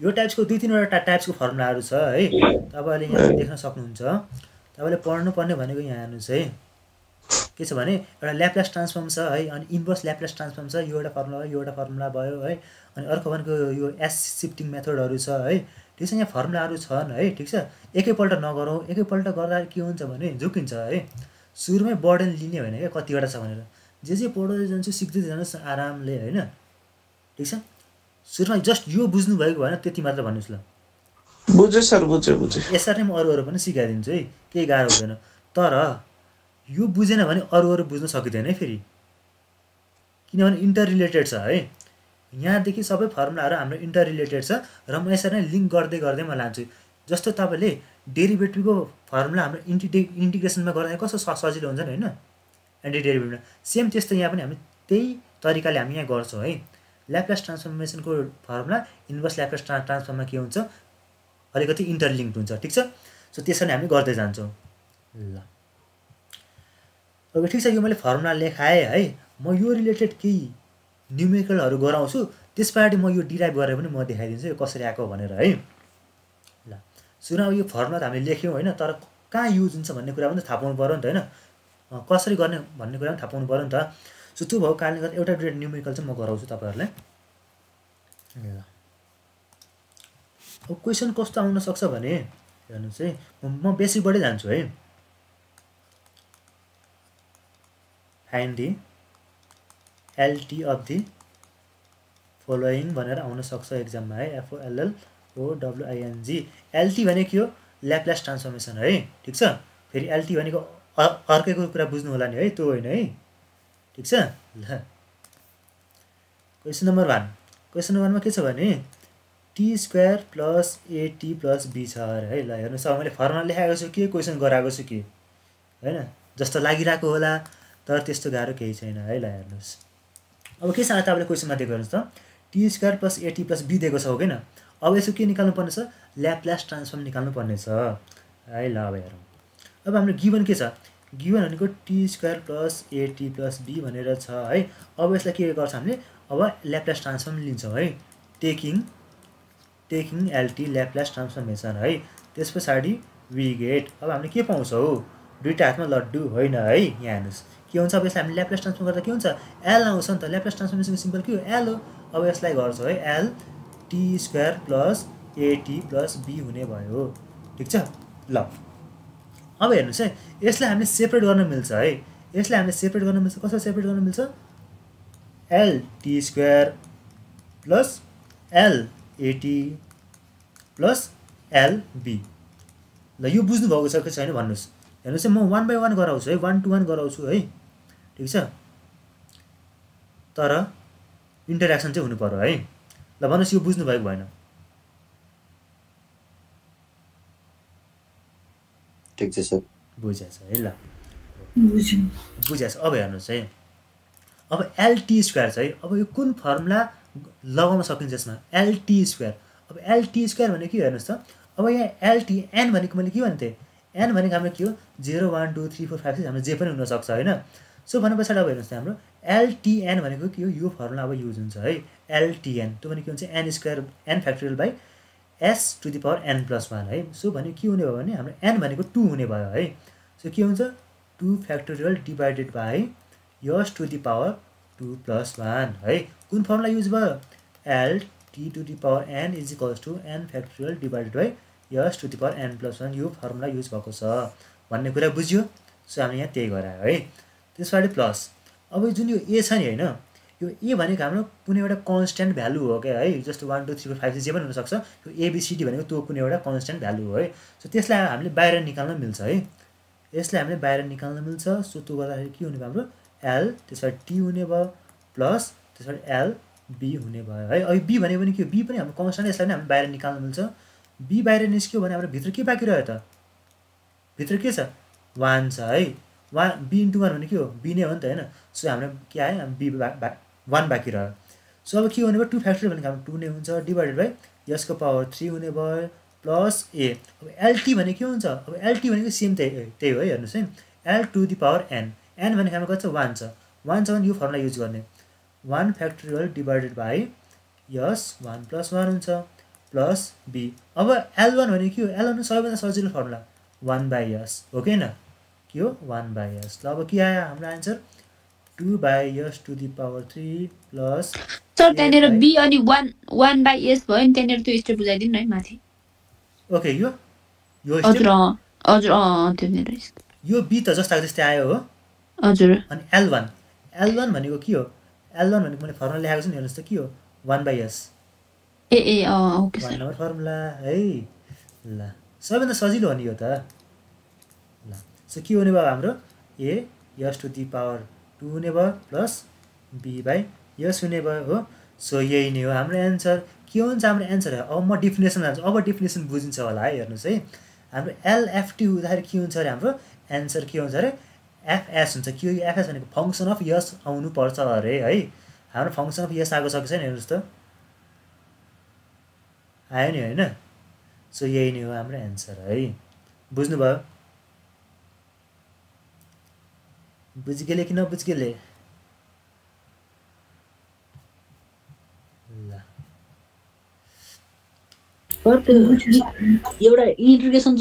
यो टाइप्सको दुई तीनवटा टाइप्सको फर्मुलाहरु छ है तपाईले यहाँ देख्न सक्नुहुन्छ तपाईले पढ्नु पर्ने भनेको यहाँ हेर्नुस् है के छ भने एउटा ल्याप्लास ट्रान्सफर्म छ है अनि इन्भर्स ल्याप्लास ट्रान्सफर्म छ यो एउटा फर्मुला हो यो एउटा फर्मुला भयो है अनि अर्को भनेको यो एस शिफ्टिङ मेथडहरु छ है ठीक छ यहाँ फर्मुलाहरु छन् है ठीक छ एकैपल्ट नगरौँ एकैपल्ट गर्दा के हुन्छ भने झुकिन्छ है सुरुमै बर्डन लिने होइन के कतिवटा छ भनेर जे पढ्दै जान्छ सिक्दै जानुस् आरामले हैन ठीक छ सुरुमा जस्ट यो बुझ्नु भएको भएन त्यति मात्र भन्नुस् ल बुझे सर बुझे यसरी म अरु पनि सिकाइदिन्छु है केही गाह्रो हुँदैन तर यो बुझेन भने अरु बुझ्न सकिदैन है फेरि किनभने इन्टर रिलेटेड छ है यहाँदेखि सबै फर्मुलाहरु हाम्रो इन्टर रिलेटेड छ र म यसरी नै लिंक गर्दै म लान्छु जस्तो तपाईले डेरिभेटिभको फर्मुला हाम्रो इन्टिग्रेसनमा गर्दा कस्तो सजिलो हुन्छ नि हैन एन्टी डेरिभेटिभमा सेम त्यस्तै यहाँ पनि हामी त्यही तरिकाले हामी यहाँ गर्छौं है ल्याप्लास ट्रान्सफर्मेसनको फर्मुला इन्भर्स ल्याप्लास ट्रान्सफर्ममा के हुन्छ अलिकति इन्टरलिङ्क्ड हुन्छ ठीक छ सो त्यसरी हामी गर्दै जान्छौं ल अब ठीक छ यो मैले फर्मुला लेखाए है म यो रिलेटेड केही न्युमेरिकलहरु गराउँछु त्यसपछि म यो डिराइभ गरेर पनि म देखाइदिन्छु यो कसरी आको भनेर है ल सुरु यो फर्मुला त हामीले लेख्यौं हैन तर कहाँ युज हुन्छ भन्ने कुरा पनि थाहा पाउनु पर्यो नि त हैन कसरी गर्ने भन्ने कुरा पनि थाहा पाउनु पर्यो नि त सो त्यो भएको कारणले गर्दा एउटा डिरेक्ट न्युमेरिकल चाहिँ म गराउँछु तपाईहरुलाई ल अब क्वेशन कस्तो आउन सक्छ भने हेर्नुस् है म बेसिकबाटै जान्छु है find the LT of the following भनेर आउन सक्छ एक्जाममा है FOLLOWING LT भनेको के हो ल्याप्लास ट्रान्सफर्मेसन है ठीक छ फेरि LT भनेको अर्कैको कुरा बुझ्नु होला नि है त्यो होइन है ठीक छ ल क्वेशन नम्बर 1 क्वेशन नम्बर 1 मा के छ भने t² + at + b छ है ल हेर्नुस् अब मैले फर्मुला लेखेको छु के क्वेशन गराएको छु के हैन जस्तो लागिराको होला तर त्यस्तो गाह्रो केही छैन है ल हेर्नुस् अब के छ तपाईले क्वेशनमा दिएको हेर्नुस् त t² + at + b दिएको छ हो हैन अब यसो के निकाल्नु पर्ने छ ल्याप्लास ट्रान्सफर्म निकाल्नु पर्ने छ है ल अब हेरौँ अब हाम्रो गिवन के छ गिवन भनेको t² + at + b भनेर छ है अब यसलाई के गर्छ हामीले अब ल्याप्लास ट्रान्सफर्म लिन्छौं है टेकिङ LT ल्याप्लास ट्रान्सफर्मेसन है त्यसपछि वी गेट अब हामीले के पाउँछौ दुईटा हातमा लड्डु होइन है यहाँ हेर्नुस् के हुन्छ अब यसलाई हामी ल्याप्लास ट्रान्सफर्म गर्दा के हुन्छ L आउँछ नि त ल्याप्लास ट्रान्सफर्मेसनको सिम्बल के हो L हो अब यसलाई गर्छौ है L t² + at + b हुने भयो ठीक छ ल अब हेर्नुस् है यसलाई हामीले सेपरेट गर्न मिल्छ है यसलाई हामीले सेपरेट गर्न मिल्छ कसरी सेपरेट गर्न मिल्छ L t² + L at + L b ल यो बुझ्नु भएको छ कि छैन भन्नुस् हेर्नुहोस् है म 1 by 1 गराउँछु है 1 to 1 गराउँछु है ठिक छ तर इन्टरेक्सन चाहिँ हुनु पर्यो है ल भन्नुहोस् यो बुझ्नु भएको भएन ठिक छ सर बुझेछ है ल बुझेछ अब हेर्नुहोस् है अब एलटी स्क्वायर चाहिँ अब यो कुन फर्मुला लगाउन सकिन्छ यसमा एलटी स्क्वायर अब एलटी स्क्वायर भनेको के हेर्नुहोस् त अब यहाँ एलटी एन भनेको मैले के भन्थे एन भनेको हाम्रो के हो 0 1 2 3 4 5 6 हाम्रो जे पनि हुनसक्छ होइन सो भने पछाडि अब हेर्नुहोस् त हाम्रो एलटिएन भनेको के हो यो फर्मुला अब युज हुन्छ है एलटिएन त्यो भने के हुन्छ n square n factorial by s to the power n plus 1 है सो भने के हुने भयो भने हाम्रो एन भनेको 2 हुने भयो है सो के हुन्छ 2 factorial divided by s to the power 2 plus 1 है कुन फर्मुला युज भयो L t to the power n is equals to n factorial divided by s to the power n plus 1 यो फर्मुला युज भएको छ भन्ने कुरा बुझ्यो so हामीले यहाँ त्यही गरायो है त्यसपछि प्लस अब जुन यो ए छ नि होइन यो ए भनेको हाम्रो कुनै एउटा कन्स्ट्यान्ट भ्यालु हो क्या है जस्तो 1 2 3 4 5 जे पनि हुनसक्छ यो एबिसिडी भनेको त्यो कुनै एउटा कन्स्ट्यान्ट भ्यालु हो है सो त्यसलाई हामीले बाहिर निकाल्न मिल्छ है यसलाई हामीले बाहिर निकाल्न मिल्छ सो त्यो गर्दाखेरि के हुने भयो हाम्रो एल त्यसपछि टी हुने भयो प्लस त्यसपछि एल बी हुने भयो है अब बी भनेको पनि के बी पनि हाम्रो कन्स्ट्यान्ट यसलाई पनि हामीले बाहिर निकाल्न मिल्छ बी बाहिर निस्क्यो भने हाम्रो भित्र के बाँकी रह्यो त भित्र के छ 1 छ है 1 बी इन्टु 1 भने के हो बी नै हो नि त होइन सो हाम्रो के आयो बी 1 बाँकी रह्यो सो अब के हुने भयो 2 फ्याक्टोरियल भनेको हाम्रो 2 नै हुन्छ डिभाइडेड बाई यसको पावर 3 हुने भयो प्लस ए अब एलटी भने के हुन्छ अब एलटी भनेको सेम त्यही हो है हेर्नुहोस् है L to the power n n भनेको हाम्रो कति छ 1 छ 1 छ भने यो फर्मुला युज गर्ने 1 factorial divided by yes 1 plus 1 हुन्छ प्लस बी अब एल1 भने के हो एल1 सबैभन्दा सजिलो फर्मुला 1 बाई यस हो कि होइन के हो 1 बाई यस ल अब के आयो हाम्रो answer 2 by s to the power 3 plus sir त्यहाँनिर बी अनि 1 बाई एस भयो नि त्यहाँनिर त्यो स्टेप बुझाइदिनु न है माथि ओके यो हजुर हजुर त्यो मेरो यो बी त जस्ताको जस्तै आयो हो हजुर अनि एल1 भनेको के हो एल1 भनेको मैले फर्मुला लेखेको छु नि हेर्नुहोस् त के हो 1 by S A okay sir 1 number formula है ल सबैभन्दा सजिलो हो नि यो त ल सो के हुने भयो हाम्रो ए यस टु दी पावर 2 हुने भयो प्लस बी बाई यस हुने भयो हो सो यही नै हो हाम्रो एन्सर के हुन्छ हाम्रो एन्सर अब म डिफिनेसन हाल्छु अब डिफिनेसन बुझिन्छ होला है हेर्नुहोस् है हाम्रो एलएफटी हुँदाखेरि के हुन्छ अरे हाम्रो एन्सर के हुन्छ अरे एफएस हुन्छ के एफएस भनेको फङ्सन अफ यस आउनुपर्छ अरे है हाम्रो फङ्सन अफ यस आएको छ कि छैन हेर्नुहोस् त आयो नि होइन सो यही नै हो हाम्रो एन्सर है बुझ्नुभयो बुझिगेले कि नबुझिगेले ल एउटा इन्टिग्रेसन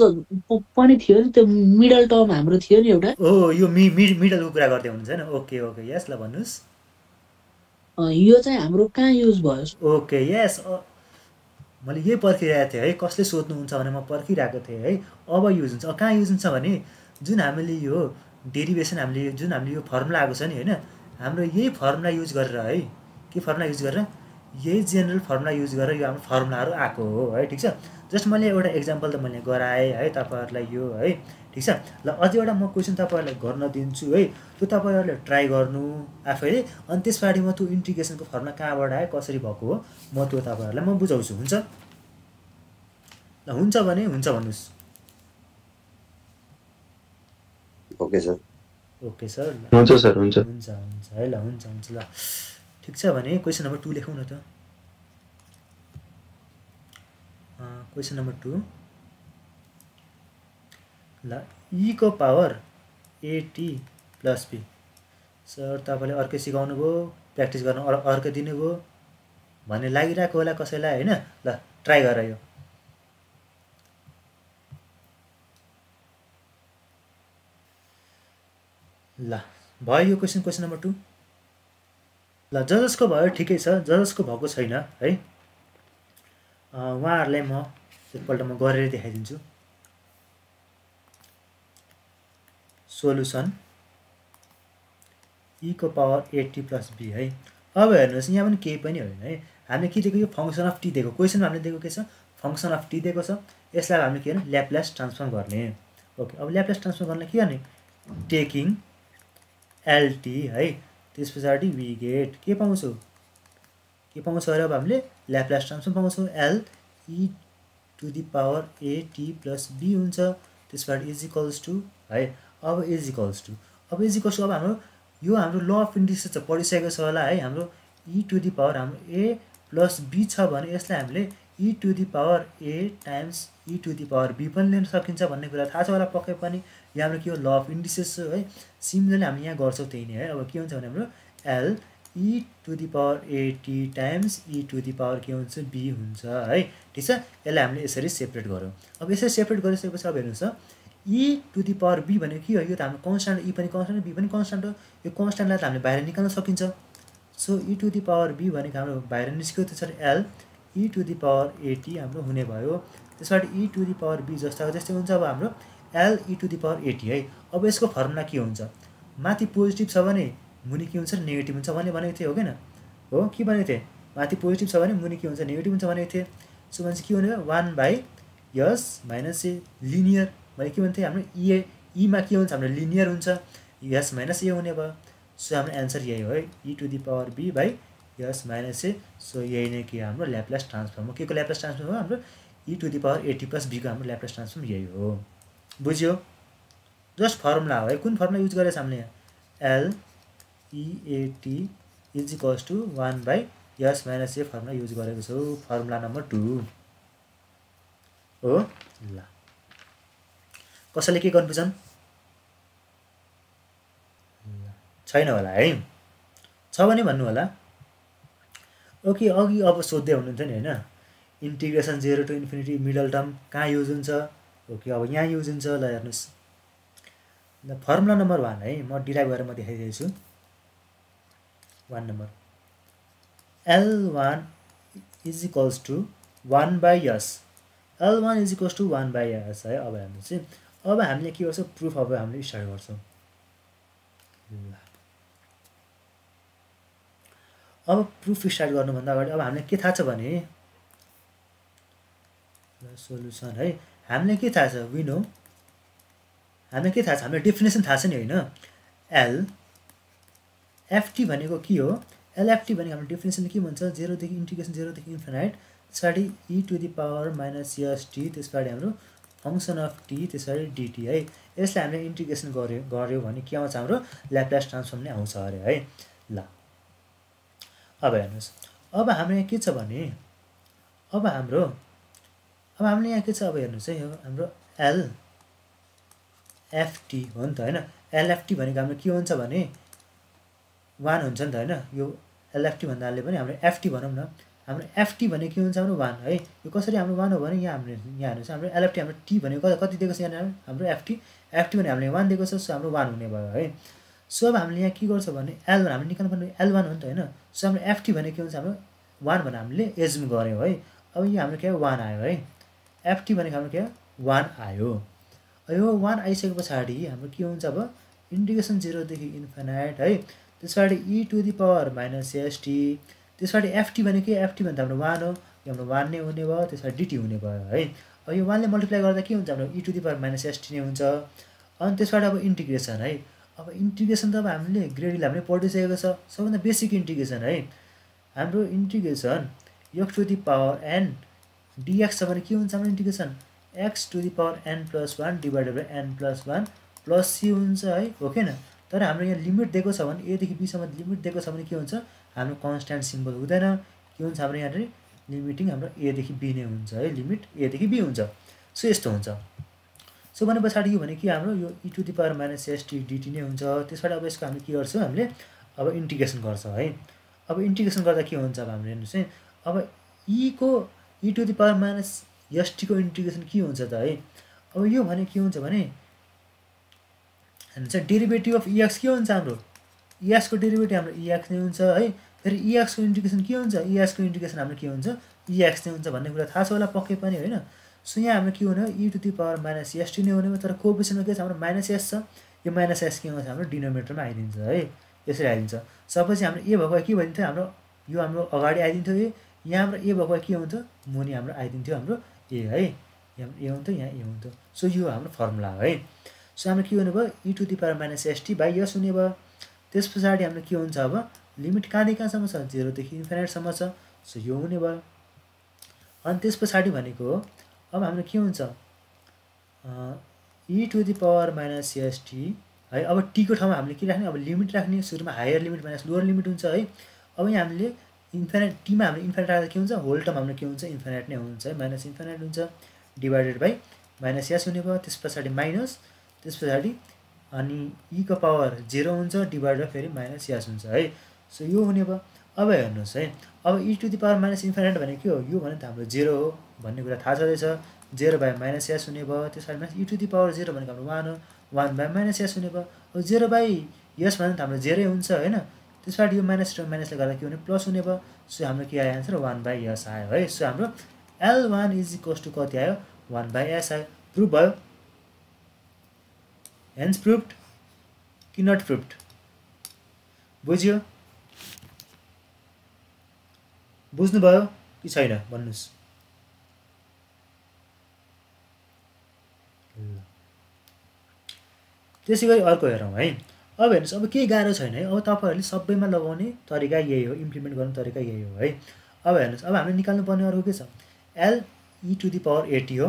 पनि थियो नि त्यो मिडल टर्म हाम्रो थियो नि एउटा ओ यो मिडलको कुरा गर्दै हुनुहुन्छ हैन ओके ओके यस ल भन्नुस् यो चाहिँ हाम्रो कहाँ युज भयो ओके यस मैले यही पर्खिरहेको थिएँ है कसले सोध्नुहुन्छ भने म पर्खिरहेको थिएँ है अब युज हुन्छ कहाँ युज हुन्छ भने जुन हामीले यो डेरिभेसन हामीले यो फर्मुला आएको छ नि होइन हाम्रो यही फर्मुला युज गरेर है के फर्मुला युज गरेर यही जेनरल फर्मुला युज गरेर यो हाम्रो फर्मुलाहरू आएको हो है ठिक छ जस्ट मैले एउटा एक्जाम्पल त मैले गराएँ है तपाईँहरूलाई यो है ठिक छ ल अझै एउटा म क्वेसन तपाईँहरूलाई गर्न दिन्छु है त्यो तपाईँहरूले ट्राई गर्नु आफैले अनि त्यस पछाडि म त्यो इन्टिग्रेसनको फर्मुला कहाँबाट आयो कसरी भएको हो म त्यो तपाईँहरूलाई म बुझाउँछु हुन्छ ल हुन्छ भने हुन्छ भन्नुहोस् ओके सर ओके सर हुन्छ सर हुन्छ हुन्छ हुन्छ है ल हुन्छ हुन्छ ल ठिक छ भने क्वेसन नम्बर 2 लेखौँ न त क्वेसन नम्बर 2 ल ई को power a t plus b sir तपाईँले अर्कै सिकाउनु भयो प्र्याक्टिस गर्न अर्कै दिनुभयो भन्ने लागिरहेको होला कसैलाई होइन ल ट्राई गर यो ल भयो यो क्वेसन नम्बर 2 ल जसको भयो ठिकै छ जसको भएको छैन है उहाँहरूलाई म एकपल्ट म गरेर देखाइदिन्छु सोलुसन ई को पावर एटी प्लस बी है अब हेर्नुहोस् यहाँ पनि केही पनि होइन है हामीले के दिएको यो फङ्सन अफ टी दिएको क्वेसनमा हामीले दिएको के छ फङ्सन अफ टी दिएको छ यसलाई हामीले के भने ल्याप्लास ट्रान्सफर्म गर्ने ओके अब ल्याप्लास ट्रान्सफर्म गर्नलाई के गर्ने टेकिङ एलटी है त्यस पछाडि वी गेट के पाउँछौँ अरे अब हामीले ल्याप्लास ट्रान्सफर्म पाउँछौँ L e to the power a t plus b हुन्छ त्यस पछाडि इज इक्वल्स टु है अब इज इक्वल्स टु अब हाम्रो यो हाम्रो ल अफ इन्डिसेस त पढिसकेको छ होला है हाम्रो ई टु दी पावर हाम्रो ए प्लस बी छ भने यसलाई हामीले e to the power a times e to the power b पनि लिन सकिन्छ भन्ने कुरा थाहा छ होला पक्कै पनि यो हाम्रो के हो ल अफ इन्डिसेस है सिमिलरली हामी यहाँ गर्छौँ त्यही नै है अब के हुन्छ भने हाम्रो L e to the power a t times e to the power के हुन्छ बी हुन्छ है ठिक छ यसलाई हामीले यसरी सेपरेट गऱ्यौँ अब यसरी सेपरेट गरिसकेपछि अब हेर्नुहोस् त ई टु दी पावर बी भनेको के हो यो त हाम्रो कन्स्ट्यान्ट ई पनि कन्स्ट्यान्ट बी पनि कन्स्ट्यान्ट हो यो कन्स्ट्यान्टलाई त हामीले बाहिर निकाल्न सकिन्छ so e to the power b भनेको हाम्रो बाहिर निस्क्यो त्यसरी L e to the power a t हाम्रो हुने भयो त्यसबाट e to the power b जस्तो त्यस्तै हुन्छ अब हाम्रो L e to the power a t है अब यसको फर्मुला के हुन्छ माथि पोजिटिभ छ भने मुनि के हुन्छ नेगेटिभ हुन्छ भनेको थिएँ हो किन हो के भनेको थिएँ माथि पोजिटिभ छ भने मुनि के हुन्छ नेगेटिभ हुन्छ भनेको थिएँ सो भने चाहिँ के हुने भयो 1/s माइनस ए लिनियर भने के भन्थ्यो हाम्रो ईमा के हुन्छ हाम्रो लिनियर हुन्छ एस माइनस ए हुने भयो सो हाम्रो एन्सर यही हो है e to the power b by s minus a सो यही नै के हाम्रो ल्याप्लास ट्रान्सफर्म हो के को ल्याप्लास ट्रान्सफर्म हो हाम्रो e to the power a t plus बीको हाम्रो ल्याप्लास ट्रान्सफर्म यही हो बुझ्यो जस्ट फर्मुला हो है कुन फर्मुला युज गरेछ हामीले L e a t is equals to 1/s minus a formula use गरेको छौँ फर्मुला नम्बर 2 हो ल कसैले के कन्फ्युजन छैन होला है छ भने भन्नु होला ओके अघि अब सोध्दै हुनुहुन्थ्यो नि होइन integration 0 to infinity middle term कहाँ युज हुन्छ ओके अब यहाँ युज हुन्छ ल हेर्नुहोस् ल फर्मुला नम्बर 1 है म डिराइभ गरेर म देखाइदिएको छु 1 number L1 is equals to 1/s L1 is equals to 1/s है अब हेर्नुहोस् है अब हामीले के गर्छौँ प्रुफ अब हामीले स्टार्ट गर्छौँ ल अब प्रुफ स्टार्ट गर्नुभन्दा अगाडि अब हामीले के थाहा छ भने सोल्युसन है हामीले के थाहा छ वी नो हामीले के थाहा छ हामीले डेफिनेसन थाहा छ नि होइन एल एफटी भनेको के हो एलएफटी भनेको हाम्रो डेफिनेसन के भन्छ 0 देखि इन्टिग्रेसन 0 देखि इन्फिनाइट त्यसपछि e to the power minus s t त्यसपछि हाम्रो फङ्सन अफ टी त्यसपछि डिटी है यसलाई हामीले इन्टिग्रेसन गऱ्यो भने के आउँछ हाम्रो ल्याप्लास ट्रान्सफर्म नै आउँछ अरे है ल अब हेर्नुहोस् अब हाम्रो यहाँ के छ भने अब हामीले यहाँ के छ अब हेर्नुहोस् है हाम्रो एल एफटी हो नि त होइन एलएफटी भनेको हाम्रो के हुन्छ भने 1 हुन्छ नि त होइन यो एलएफटी भन्नाले पनि हाम्रो एफटी भनौँ न हाम्रो एफटी भनेको के हुन्छ हाम्रो 1 है यो कसरी हाम्रो 1 हो भने यहाँ हेर्नुहोस् हाम्रो एलएफटी हाम्रो टी भनेको कति दिएको छ यहाँ हाम्रो एफटी भने हामीले 1 दिएको छ सो हाम्रो 1 हुने भयो है सो अब हामीले यहाँ के गर्छ भने L1 हामीले निकाल्नु पर्ने L1 हो नि त होइन सो हाम्रो एफटी भनेको के हुन्छ हाम्रो 1 भनेर हामीले एज्युम गऱ्यौँ है अब यो हाम्रो के 1 आयो है एफटी भनेको हाम्रो के 1 आयो यो 1 आइसके पछाडि हाम्रो के हुन्छ अब इन्टिग्रेसन 0 देखि इन्फिनाइट है त्यसपछि e to the power minus s t त्यसपछि एफटी भनेको के एफटी भन्दा हाम्रो 1 हो यो हाम्रो 1 नै हुने भयो त्यसपछि डिटी हुने भयो है अब यो 1 ले मल्टिप्लाई गर्दा के हुन्छ हाम्रो e to the power minus s t नै हुन्छ अनि त्यसबाट अब इन्टिग्रेसन है अब इन्टिग्रेसन त अब हामीले ग्रेडीले हामीले पढिसकेको छ सबभन्दा बेसिक इन्टिग्रेसन है हाम्रो integration x to the power n d x छ भने के हुन्छ हाम्रो integration x to the power n plus 1 divided by n plus 1 plus c हुन्छ है हो कि तर हाम्रो यहाँ लिमिट दिएको छ भने एदेखि बीसम्म लिमिट दिएको छ भने के हुन्छ हाम्रो कन्स्ट्यान्ट सिम्बल हुँदैन के हुन्छ हाम्रो यहाँ लिमिटिङ हाम्रो एदेखि बी नै हुन्छ है लिमिट एदेखि बी हुन्छ सो यस्तो हुन्छ सो भने पछाडि यो भने कि हाम्रो यो e to the power minus s t d t नै हुन्छ त्यसबाट अब यसको हामीले के गर्छौँ हामीले अब इन्टिग्रेसन गर्छौँ है अब इन्टिग्रेसन गर्दा के हुन्छ अब हामीले हेर्नुहोस् है अब e to the power minus एसटीको इन्टिग्रेसन के हुन्छ त है अब यो भने के हुन्छ भने हेर्नुहोस् डेरिभेटिभ अफ इएक्स के हुन्छ हाम्रो इएक्सको डेरिभेटिभ हाम्रो इएक्स नै हुन्छ है फेरि इएक्सको इन्टिग्रेसन के हुन्छ इएक्सको इन्टिग्रेसन हाम्रो के हुन्छ इएक्स नै हुन्छ भन्ने कुरा थाहा छ होला पक्कै पनि होइन सो यहाँ हाम्रो के हुने हो e to the power minus s t नै हुने हो तर कोएफिसिएन्टमा के छ हाम्रो माइनस एस छ यो माइनस एस के हुन्छ हाम्रो डिनोमिनेटरमा आइदिन्छ है यसरी आइदिन्छ सबै हाम्रो ए भएको के भइदिन्थ्यो हाम्रो यो हाम्रो अगाडि आइदिन्थ्यो ए यहाँ हाम्रो ए भएको के हुन्थ्यो मुनि हाम्रो आइदिन्थ्यो हाम्रो ए है यहाँ ए हुन्थ्यो यहाँ ए हुन्थ्यो सो यो हाम्रो फर्मुला हो है सो हाम्रो के हुने भयो e to the power minus st by s हुने भयो त्यस पछाडि हाम्रो के हुन्छ अब लिमिट कहाँदेखि कहाँसम्म छ 0 देखि इन्फिनिटसम्म छ सो यो हुने भयो अनि त्यस पछाडि भनेको अब हाम्रो के हुन्छ e to the power minus st है अब t को ठाउँमा हामीले के राख्ने अब लिमिट राख्ने सुरुमा higher limit minus lower limit हुन्छ है अब यहाँ हामीले इन्फिनिट टीमा हामीले इन्फिनिट राख्दा के हुन्छ होल टर्म हाम्रो के हुन्छ इन्फिनिट नै हुन्छ है माइनस इन्फिनिट हुन्छ डिभाइडेड बाई माइनस यस हुने भयो त्यस पछाडि माइनस त्यस पछाडि अनि e को पावर 0 हुन्छ डिभाइडेड बाई फेरि माइनस यस हुन्छ है सो यो हुने भयो अब हेर्नुहोस् है अब e to the power minus infinite भनेको के हो यो भने त हाम्रो 0 हो भन्ने कुरा थाहा छँदैछ 0 बाई माइनस यस हुने भयो त्यस पछाडि e टु द पावर 0 भनेको हाम्रो 1 हो 1 बाई माइनस यस हुने भयो अब 0 बाई यस भने त हाम्रो 0 हुन्छ होइन त्यस पछाडि यो माइनस र माइनसले गर्दा के हुने प्लस हुने भयो सो हाम्रो के आयो आन्सर 1 बाई यस आयो है सो हाम्रो L1 इज इक्वल्स टु कति आयो 1 बाई एस आयो प्रुभ भयो हेन्स प्रुभड कि नट प्रुभड बुझ्यो बुझ्नुभयो कि छैन भन्नुहोस् त्यसै गरी अर्को हेरौँ है अब हेर्नुहोस् अब केही गाह्रो छैन है अब तपाईँहरूले सबैमा लगाउने तरिका यही हो इम्प्लिमेन्ट गर्ने तरिका यही हो है अब हेर्नुहोस् अब हामीले निकाल्नु पर्ने अर्को के छ L e to the power 80 हो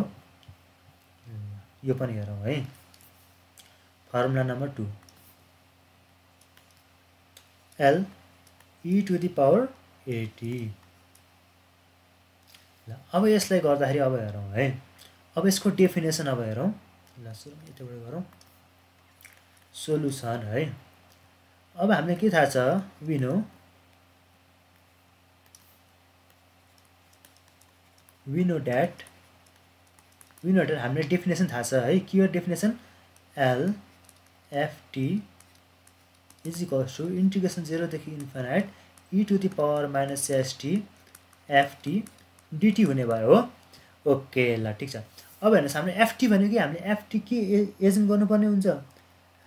यो पनि हेरौँ है formula number 2 L e to the power 80 ल अब यसलाई गर्दाखेरि अब हेरौँ है अब यसको डेफिनेसन अब हेरौँ ल सुरुमा यताबाट गरौँ सोलुसन है अब हामीले के थाहा छ we know that हामीले डेफिनेसन थाहा छ है के हो definition L ft is equals to integration 0 देखि infinite e to the power minus st ft dt हुने भयो हो ओके ल ठिक छ अब हेर्नुहोस् हामीले ft भनेको कि हामीले ft के एजुम गर्नुपर्ने हुन्छ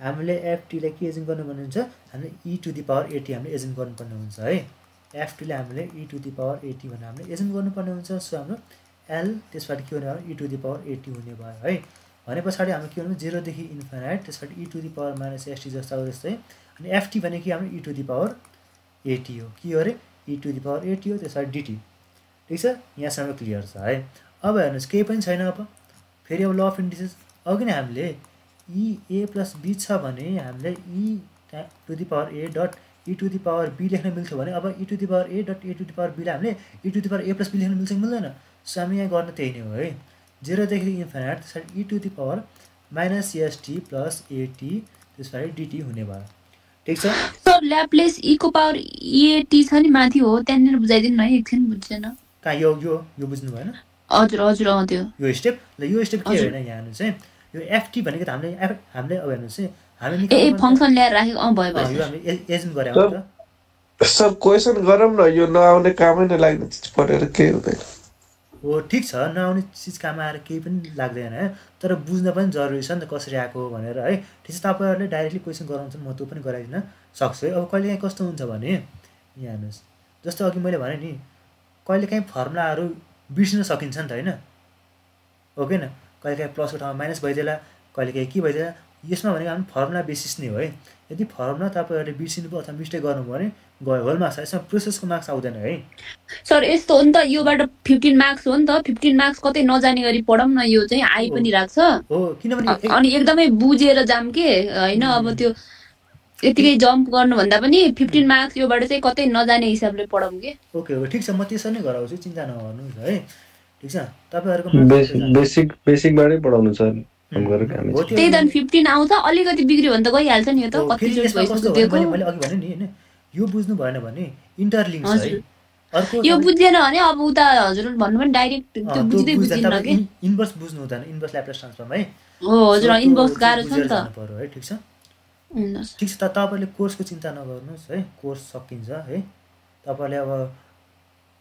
हामीले ft लाई के एजुम गर्नुपर्ने हुन्छ हामीले e टु द पावर 80 हामीले एजुम गर्नुपर्ने हुन्छ है ft लाई हामीले e टु द पावर 80 भनेर हामीले एजुम गर्नुपर्ने हुन्छ सो हाम्रो L त्यसबाट के हुने भयो e टु द पावर 80 हुने भयो है भने पछाडि हाम्रो के हुनु 0 देखि इन्फिनिट त्यसबाट e to the power minus st जस्ता हो जस्तै अनि ft भनेको हाम्रो e टु द पावर 80 हो के हो रे e टु द पावर 80 हो त्यसबाट dt ठीक छ यहाँसम्म क्लियर छ है अब हेर्नुहोस् केही पनि छैन अब फेरि अब ल अफ इन्डिसेस अघि नै हामीले e a प्लस b छ भने हामीले e to the power a dot e to the power b लेख्न मिल्थ्यो भने अब e to the power a dot e to the power b लाई हामीले e to the power a plus b लेख्न मिल्छ कि मिल्दैन सो हामी यहाँ गर्न त्यही नै हो है 0 देखि इन्फिनिट त्यसपछि e to the power minus st plus at त्यसपछि dt हुने भयो ठीक छ सर ल्याप्लेस e को पावर et छ नि माथि हो त्यहाँनिर बुझाइदिनु न एकछिन बुझ्दैन कहाँ यो बुझ्नु भएन हजुर हजुर त्यो यो स्टेप ल यो स्टेप के होइन यहाँ हेर्नुहोस् है यो ft भनेको त हामीले अब हेर्नुहोस् है हामीले ए फंक्सन ल्याएर राखेको भयो यो हामीले एजुम गरे हो त सर क्वेशन गरौँ न यो नआउने कामै नै लाग्ने चिज पढेर केही हुँदैन हो ठीक छ नआउने चिज काम आएर केही पनि लाग्दैन है तर बुझ्न पनि जरुरी छ नि त कसरी आएको भनेर है ठिक छ तपाईँहरूले डाइरेक्टली क्वेसन गराउँछ म त्यो पनि गराइदिन सक्छु है अब कहिलेकाहीँ कस्तो हुन्छ भने यहाँ हेर्नुहोस् जस्तो अघि मैले भने नि कहिलेकाहीँ फर्मुलाहरू बिर्सिन सकिन्छ नि त होइन हो कि न कहिलेकाहीँ प्लसको ठाउँमा माइनस भइदिएला कहिलेकाहीँ के भइदिएला यसमा भनेको हामी फर्मुला बेसिस नै हो है यदि फर्मुला तपाईँहरूले बिर्सिनु भयो अथवा मिस्टेक गर्नुभयो भने गयो होल मार्क्स यसमा प्रोसेसको मार्क्स आउँदैन है सर यस्तो हो नि त योबाट 15 मार्क्स हो नि त 15 मार्क्स कतै नजाने गरी पढौँ न यो चाहिँ आइ पनि राख्छ हो किनभने अनि एकदमै बुझेर जाम के हैन अब त्यो यतिकै जम्प गर्नुभन्दा पनि 15 मार्क्स योबाट चाहिँ कतै नजाने हिसाबले पढौँ के ओके हो ठीक छ म त्यसरी नै गराउँछु चिन्ता नगर्नुहोस् है ठीक छ तपाईहरुको बेसिकबाटै पढाउनु सर हाम्रो काम छ त्यही त 15 आउँछ अलिकति बिग्रियो भने त गइहाल्छ नि यो त कति जोड भइसक्यो दिएको मैले अघि भने नि हैन यो बुझ्नु भएन भने इन्टरलिङ्क छ है अर्को यो बुझ्दैन भने अब उता हजुरले भन्नु पनि डाइरेक्ट त्यो बुझ्दै बुझ्दिन के इन्भर्स बुझ्नु हुँदैन इन्भर्स ल्याप्लेस ट्रान्सफर्म है हो हजुर इन्भर्स गाह्रो छ नि त है ठीक छ ठीक छ तपाईले कोर्सको चिन्ता नगर्नुस् है कोर्स सकिन्छ है तपाईले अब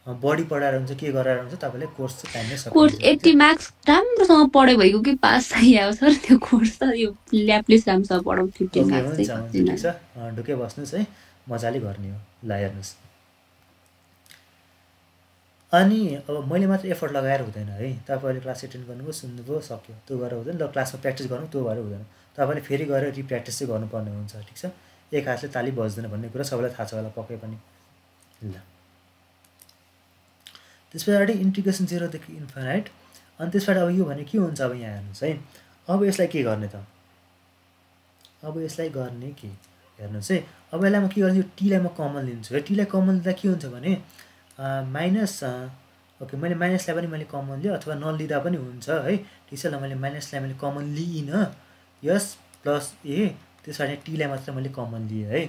बडी पढाएर हुन्छ के गराएर हुन्छ तपाईले कोर्स चाहिँ टाइममै सकिन्छ कोर्स 80 मार्क्स राम्रोसँग पढे भएको कि पास आइयो सर त्यो कोर्स त यो ल्याप्लेस राम्रोसँग पढाउँ 15 मार्क्स चाहिँ ठीक छ ढुके बस्नुस् है मजाले गर्ने हो ल हेर्नुस् अनि अब मैले मात्र एफर्ट लगाएर हुँदैन है। तपाईँले क्लास एटेन्ड गर्नुभयो, सुन्नुभयो, सक्यो, त्यो गरेर हुँदैन। ल क्लासमा प्र्याक्टिस गर्नु, त्यो गरेर हुँदैन। तपाईँले फेरि गएर रिप्र्याक्टिस चाहिँ गर्नुपर्ने हुन्छ, ठिक छ। एक हातले ताली बज्दैन भन्ने कुरा सबैलाई थाहा छ होला पक्कै पनि। ल त्यस पछाडि इन्टिग्रेसन 0 देखि इन्फाइनाइट। अनि त्यस पछाडि अब यो भने के हुन्छ, अब यहाँ हेर्नुहोस् है। अब यसलाई के गर्ने त, अब यसलाई गर्ने के हेर्नुहोस् है। अब यसलाई म के गर्छु, यो टीलाई म कमन लिन्छु है। टीलाई कमन लिँदा के हुन्छ भने माइनस, ओके मैले माइनसलाई पनि मैले कमन लिएँ, अथवा नलिँदा पनि हुन्छ है, ठिक छ। ल मैले माइनसलाई मैले कमन लिइनँ, यस प्लस ए, त्यस पछाडि टीलाई मात्र मैले कमन लिएँ है।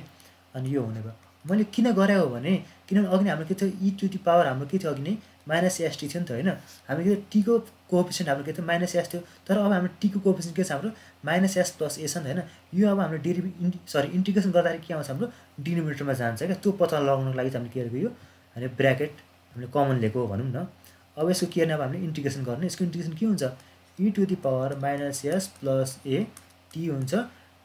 अनि यो हुने भयो। मैले किन गरेँ हो भने किनभने अघि हाम्रो के थियो, ई टु दी पावर हाम्रो के थियो अघि नै माइनस एस टी थियो नि त होइन। हामी के टीको कोएफिसिएन्ट हाम्रो के थियो माइनस एस थियो, तर अब हाम्रो टीको कोएफिसिएन्ट के छ हाम्रो माइनस एस प्लस ए छ नि त होइन। यो अब हाम्रो इन्टिग्रेसन गर्दाखेरि के आउँछ हाम्रो डिनोमिनेटरमा जान्छ क्या। त्यो पत्ता लगाउनको लागि चाहिँ हामीले के गरेको, यो हामीले ब्र्याकेट हामीले कमन लिएको हो भनौँ न। अब यसको के गर्ने, अब हामीले इन्टिग्रेसन गर्ने। यसको इन्टिग्रेसन के हुन्छ, e to the power minus s plus a t हुन्छ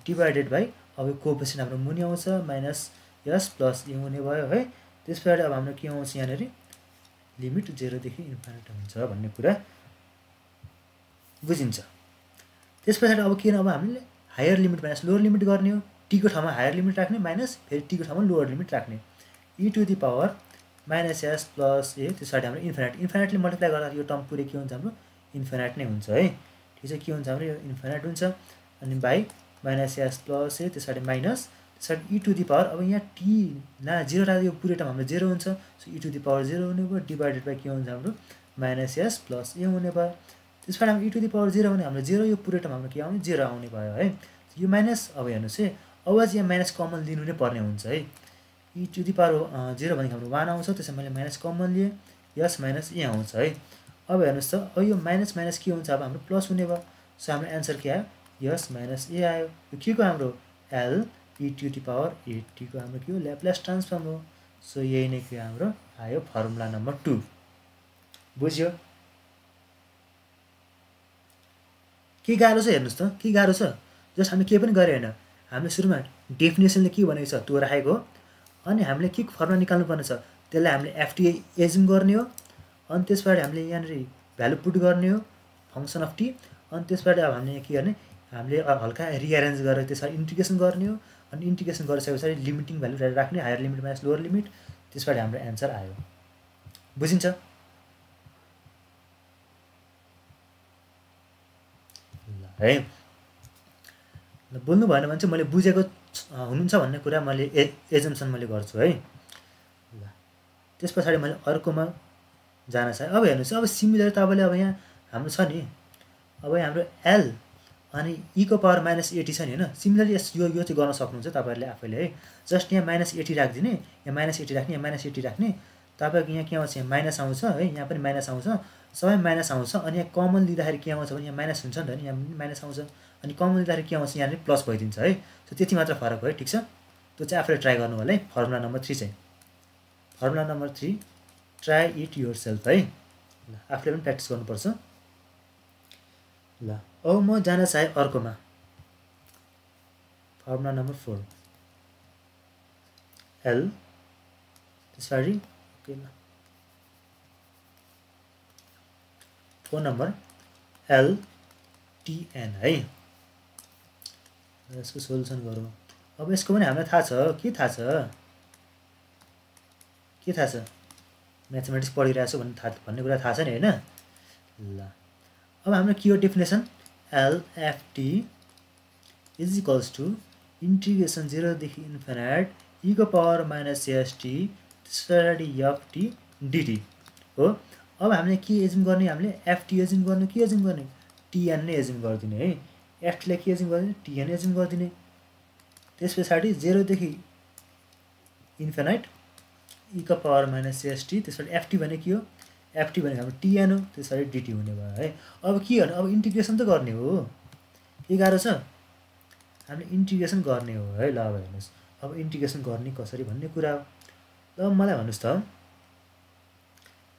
डिभाइडेड बाई, अब यो कोएफिसिएन्ट हाम्रो मुनि आउँछ माइनस एस प्लस ए हुने भयो है। त्यस पछाडि अब हाम्रो के आउँछ यहाँनिर लिमिट 0 देखि इन्फाइनाइट हुन्छ भन्ने कुरा बुझिन्छ। त्यस पछाडि अब के, अब हामीले higher limit minus lower limit गर्ने हो। टीको ठाउँमा हायर लिमिट राख्ने माइनस फेरि टीको ठाउँमा लोवर लिमिट राख्ने। E to the power minus s plus a, त्यस पछाडि हाम्रो इन्फाइनाइट। इन्फाइनाइटले मल्टिप्लाई गर्दा यो टर्म पुरै के हुन्छ हाम्रो इन्फाइनाइट नै हुन्छ है, ठिक छ। के हुन्छ हाम्रो यो इन्फाइनाइट हुन्छ। अनि by minus s plus a, त्यस पछाडि माइनस, त्यस पछाडि ई टु दी पावर, अब यहाँ टी ना 0 राख्दा यो पुरै टर्म हाम्रो 0 हुन्छ। So e to the power 0 हुने भयो डिभाइडेड बाई के हुन्छ हाम्रो माइनस एस प्लस ए हुने भयो। त्यस पछाडि हाम्रो ई टु दी पावर 0 भने हाम्रो 0, यो पुरै टर्म हाम्रो के आउने 0 आउने भयो है। यो माइनस, अब हेर्नुहोस् है, अब चाहिँ यहाँ माइनस कमन लिनु नै पर्ने हुन्छ है। ई टु दी पावर 0 भनेको हाम्रो 1 आउँछ, त्यसमा मैले माइनस कमन लिएँ, यस माइनस ए आउँछ है। अब हेर्नुहोस् त, अब यो माइनस माइनस के हुन्छ, अब हाम्रो प्लस हुने भयो। सो हाम्रो एन्सर के आयो, यस माइनस ए आयो। यो के को हाम्रो L e to the power a t को हाम्रो के हो ल्याप्लेस ट्रान्सफर्म हो। सो यही नै के हाम्रो आयो फर्मुला नम्बर 2। बुझ्यो? के गाह्रो छ हेर्नुहोस् त, के गाह्रो छ। जस्ट हामीले केही पनि गरे होइन, हामीले सुरुमा डेफिनेसनले के भनेको छ त्यो राखेको, अनि हामीले के फर्मुला निकाल्नुपर्ने छ त्यसलाई हामीले एफटी एज्युम गर्ने हो। अनि त्यस पछाडि हामीले यहाँनिर भ्यालु पुट गर्ने हो फङ्सन अफ टी। अनि त्यस पछाडि अब हामीले यहाँ के गर्ने, हामीले हल्का रिएरेन्ज गरेर त्यसरी इन्टिग्रेसन गर्ने हो। अनि इन्टिग्रेसन गरिसके पछाडि लिमिटिङ भ्यालु राख्ने, higher limit minus lower limit. त्यस पछाडि हाम्रो एन्सर आयो। बुझिन्छ? है ल बोल्नु भएन भने चाहिँ मैले बुझेको हुनुहुन्छ भन्ने कुरा मैले एजम्सन मैले गर्छु है। ल त्यस पछाडि मैले अर्कोमा जान चाहेँ। अब हेर्नुहोस्, अब सिमिलर तपाईँले अब यहाँ हाम्रो छ नि, अब यहाँ हाम्रो एल अनि ई को पावर माइनस एटी छ नि होइन। सिमिलरली यो चाहिँ गर्न सक्नुहुन्छ तपाईँहरूले आफैले है। जस्ट यहाँ माइनस एटी राखिदिने, यहाँ माइनस एटी राख्ने, यहाँ माइनस एटी राख्ने। तपाईँको यहाँ के आउँछ, यहाँ माइनस आउँछ है, यहाँ पनि माइनस आउँछ, सबै माइनस आउँछ। अनि यहाँ कमन लिँदाखेरि के आउँछ भने यहाँ माइनस हुन्छ नि त, यहाँ माइनस आउँछ। अनि कमन लिँदाखेरि के आउँछ, यहाँनिर प्लस भइदिन्छ है। सो त्यति मात्र फरक हो है, ठिक छ। त्यो चाहिँ आफूले ट्राई गर्नु होला है। फर्मुला नम्बर 3 चाहिँ, formula number 3 try it your self है। ल आफूले पनि प्र्याक्टिस गर्नुपर्छ। ल अब म जान चाहेँ अर्कोमा, फर्मुला नम्बर 4 एल, त्यस पछाडि ओके ल फोन नम्बर एलटिएन है। यसको सोल्युसन गरौँ। अब यसको पनि हामीलाई थाहा छ, के थाहा छ, के थाहा छ, म्याथमेटिक्स पढिरहेको छु भन्ने कुरा थाहा छ नि होइन। ल अब हाम्रो के हो definition, LFT is equals to integration 0 देखि इन्फिनाइट ई को पावर माइनस एसटी त्यस पछाडि एफटी डिटी हो। अब हामीले के एज्युम गर्ने, हामीले एफटी एज्युम गर्ने, के एज्युम गर्ने, टिएन नै एज्युम गरिदिने है। एफटीलाई के एज्युम गरिदिने, टिएन एज्युम गरिदिने। त्यस पछाडि 0 देखि इन्फिनाइट ई को पावर माइनस एसटी, त्यस पछाडि एफटी भने के हो, एफटी भनेको हाम्रो टिएन हो, त्यस पछाडि डिटी हुने भयो है। अब के गर्ने, अब इन्टिग्रेसन त गर्ने हो, के गाह्रो छ, हामीले इन्टिग्रेसन गर्ने हो है। ल अब हेर्नुहोस्, अब इन्टिग्रेसन गर्ने कसरी भन्ने कुरा हो। ल मलाई भन्नुहोस् त,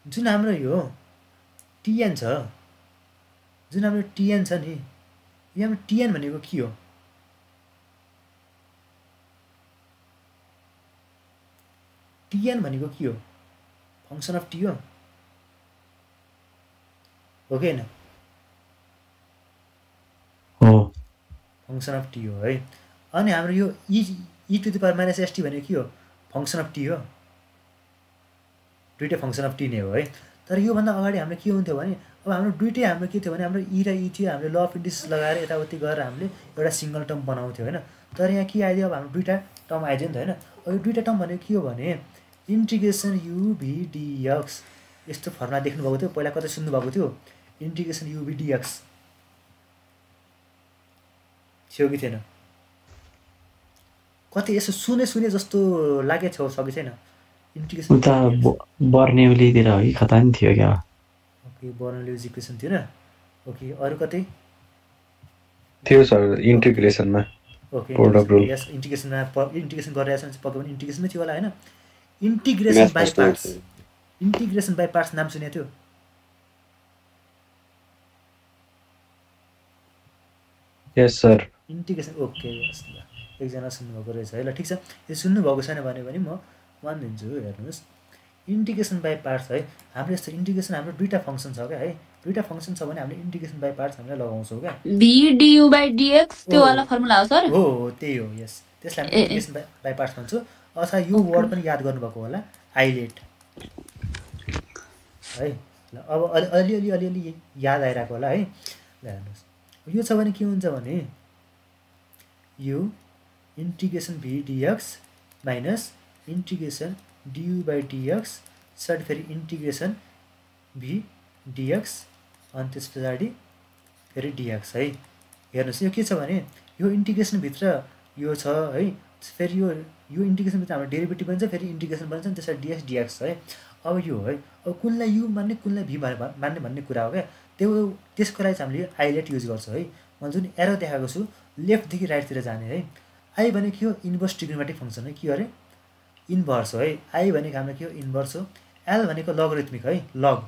जुन हाम्रो यो टिएन छ, जुन हाम्रो टिएन छ नि, यो हाम्रो टिएन भनेको के हो, टिएन भनेको के हो, फङ्सन अफ टी हो। हो कि होइन हो फङ्सन अफ टी हो है अनि हाम्रो यो e to the power minus s t भनेको के हो फङ्सन अफ टी हो दुइटै फङ्सन अफ टी नै हो है तर योभन्दा अगाडि हाम्रो के हुन्थ्यो भने अब हाम्रो दुइटै हाम्रो के थियो भने हाम्रो ई र ई थियो हामीले ल अफ इन्डिसेस लगाएर यताउति गरेर हामीले एउटा सिङ्गल टर्म बनाउँथ्यो होइन तर यहाँ के आइदियो अब हाम्रो दुइटा टर्म आइदियो नि त होइन अब यो दुइटा टर्म भनेको के हो भने इन्टिग्रेसन युभिडिएक्स यस्तो फर्मुला देख्नुभएको थियो पहिला कतै सुन्नुभएको थियो इन्टिग्रेसन युभिडिएक्स थियो कि थिएन कति यसो सुने जस्तो लागेको छ कि छैन इन्टिग्रेसन उता बर्नेउलीतिर है कता नि थियो क्या ओके बर्नौलीज इक्वेसन थिएन ओके अरू कतै थियो सर इन्टिग्रेसनमा ओके Port of rule. यस इन्टिग्रेसन गरिरहेको छ भने पक्कै पनि इन्टिग्रेसनमै थियो होला होइन इन्टिग्रेसन बाई पार्ट्स नाम सुनेको थियो यस सर इन्टिग्रेसन ओके यस ल एकजना सुन्नुभएको रहेछ है ल ठिक छ यो सुन्नुभएको छैन भने पनि म भनिदिन्छु हेर्नुहोस् इन्टिग्रेसन बाई पार्ट्स है हाम्रो यस्तो इन्टिग्रेसन हाम्रो दुईवटा फङ्सन छ क्या है दुईवटा फङ्सन छ भने हामीले इन्टिग्रेसन बाई पार्ट्स हामीले लगाउँछौँ क्या भी डीयू बाई डीएक्स त्यो वाला फर्मुला हो सर हो त्यही हो यस त्यसलाई हामी इन्टिग्रेसन बाई पार्ट्स भन्छौँ अथवा यो वर्ड पनि याद गर्नुभएको होला आइलेट है ल अब अलिअलि याद आइरहेको होला है ल हेर्नुहोस् यो छ भने के हुन्छ भने यो integration v dx minus integration du by dx side फेरि इन्टिग्रेसन भी डिएक्स अनि त्यस पछाडि फेरि डिएक्स है हेर्नुहोस् यो के छ भने यो इन्टिग्रेसनभित्र यो छ है फेरि यो इन्टिग्रेसनभित्र हाम्रो डेरिभेटिभ बन्छ फेरि इन्टिग्रेसन बन्छ नि त्यसरी डिएक्स डिएक्स है अब यो है अब कुनलाई यु मान्ने कुनलाई भी मान्ने भन्ने कुरा हो क्या त्यसको लागि चाहिँ हामीले आइलेट युज गर्छौँ है म जुन एरो देखाएको छु लेफ्टदेखि राइटतिर जाने है आई भनेको के हो इन्भर्स ट्रिग्नोमेट्रिक फङ्सन है के हो अरे इन्भर्स हो है आई भनेको हाम्रो के हो इन्भर्स हो एल भनेको लगरिथमिक है लग